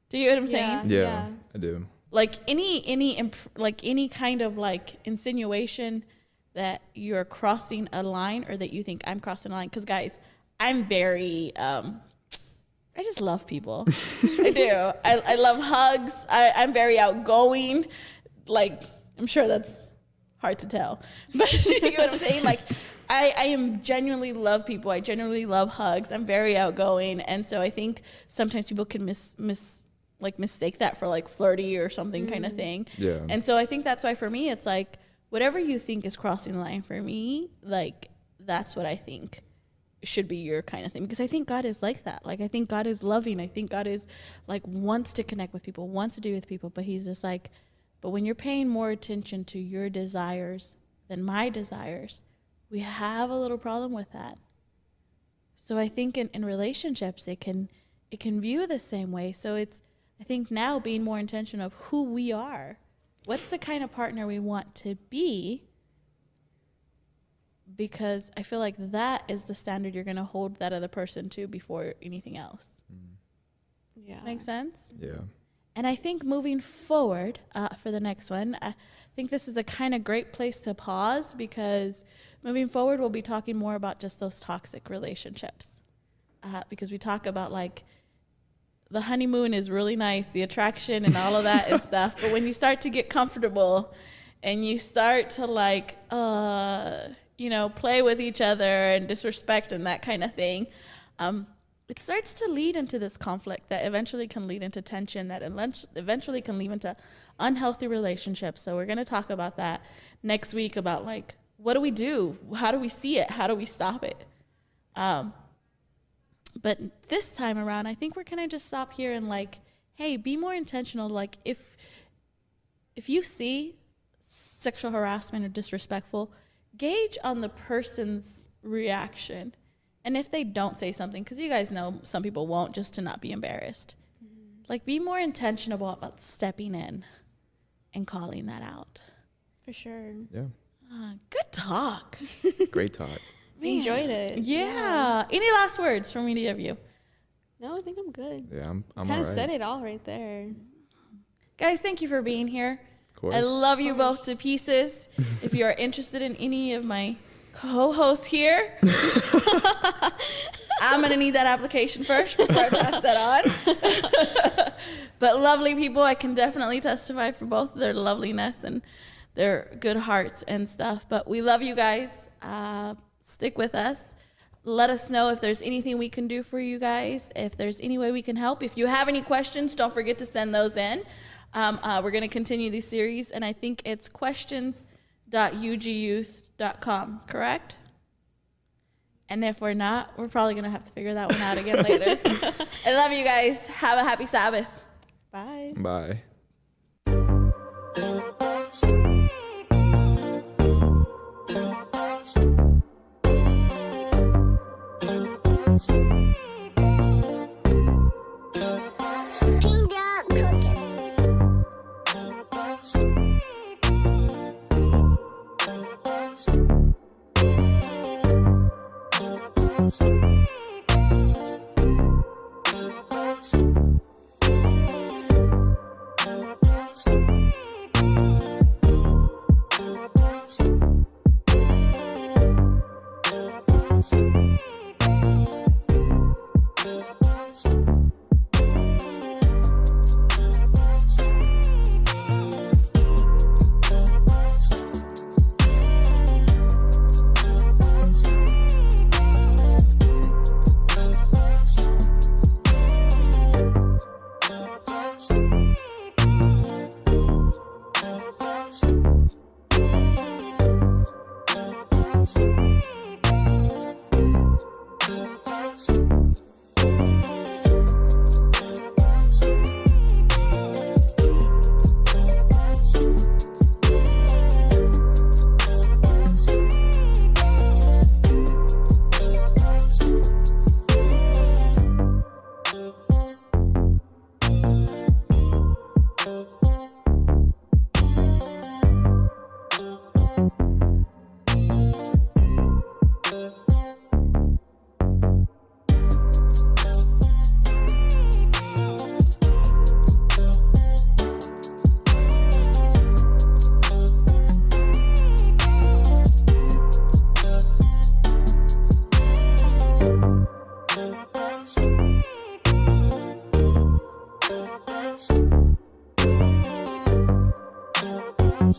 Do you know what I'm saying? Yeah, I do. Like any kind of like insinuation that you're crossing a line, or that you think I'm crossing a line. Because guys, I'm very, I just love people. I do. I love hugs. I'm very outgoing. Like, I'm sure that's hard to tell. But you get what I'm saying? Like, I am genuinely love people. I genuinely love hugs. I'm very outgoing. And so I think sometimes people can mistake that for like flirty or something kind of thing. Yeah. And so I think that's why for me, it's like, whatever you think is crossing the line for me, like, that's what I think should be your kind of thing. Because I think God is like that. Like, I think God is loving. I think God is like, wants to connect with people, wants to do with people. But he's just like, but when you're paying more attention to your desires than my desires, we have a little problem with that. So I think in relationships, it can view the same way. So it's, I think now being more intentional of who we are, what's the kind of partner we want to be, because I feel like that is the standard you're going to hold that other person to before anything else. Yeah. Make sense? Yeah. And I think moving forward for the next one, I think this is a kind of great place to pause, because moving forward, we'll be talking more about just those toxic relationships. Because we talk about like the honeymoon is really nice, the attraction and all of that and stuff. But when you start to get comfortable and you start to like, play with each other and disrespect and that kind of thing, it starts to lead into this conflict that eventually can lead into tension, that eventually can lead into unhealthy relationships. So we're going to talk about that next week, about like, what do we do? How do we see it? How do we stop it? But this time around, I think we're going to just stop here and like, hey, be more intentional. Like if you see sexual harassment or disrespectful, gauge on the person's reaction. And if they don't say something, because you guys know some people won't, just to not be embarrassed. Like, be more intentional about stepping in and calling that out. For sure. Yeah. Good talk. Great talk. We enjoyed it. Yeah. Any last words from any of you? No, I think I'm good. Yeah, I'm kind all of right. said it all right there. Guys, thank you for being here. Of course. I love you both to pieces. If you are interested in any of my co-hosts here, I'm going to need that application first before I pass that on. But lovely people, I can definitely testify for both their loveliness and their good hearts and stuff. But we love you guys. Stick with us. Let us know if there's anything we can do for you guys, if there's any way we can help. If you have any questions, don't forget to send those in. We're going to continue this series, and I think it's questions.ugyouth.com, correct? And if we're not, we're probably going to have to figure that one out again later. I love you guys. Have a happy Sabbath. Bye. Bye.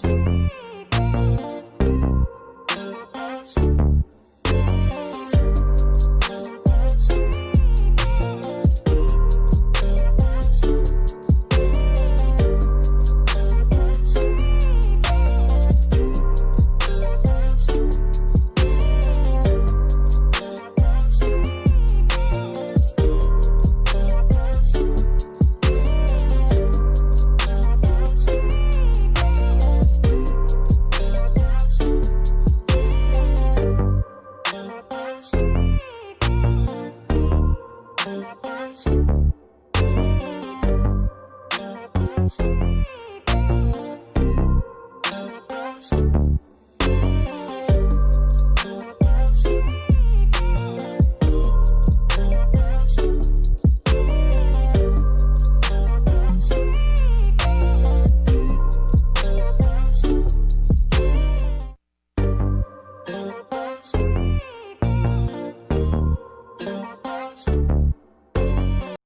Thank you. Bye.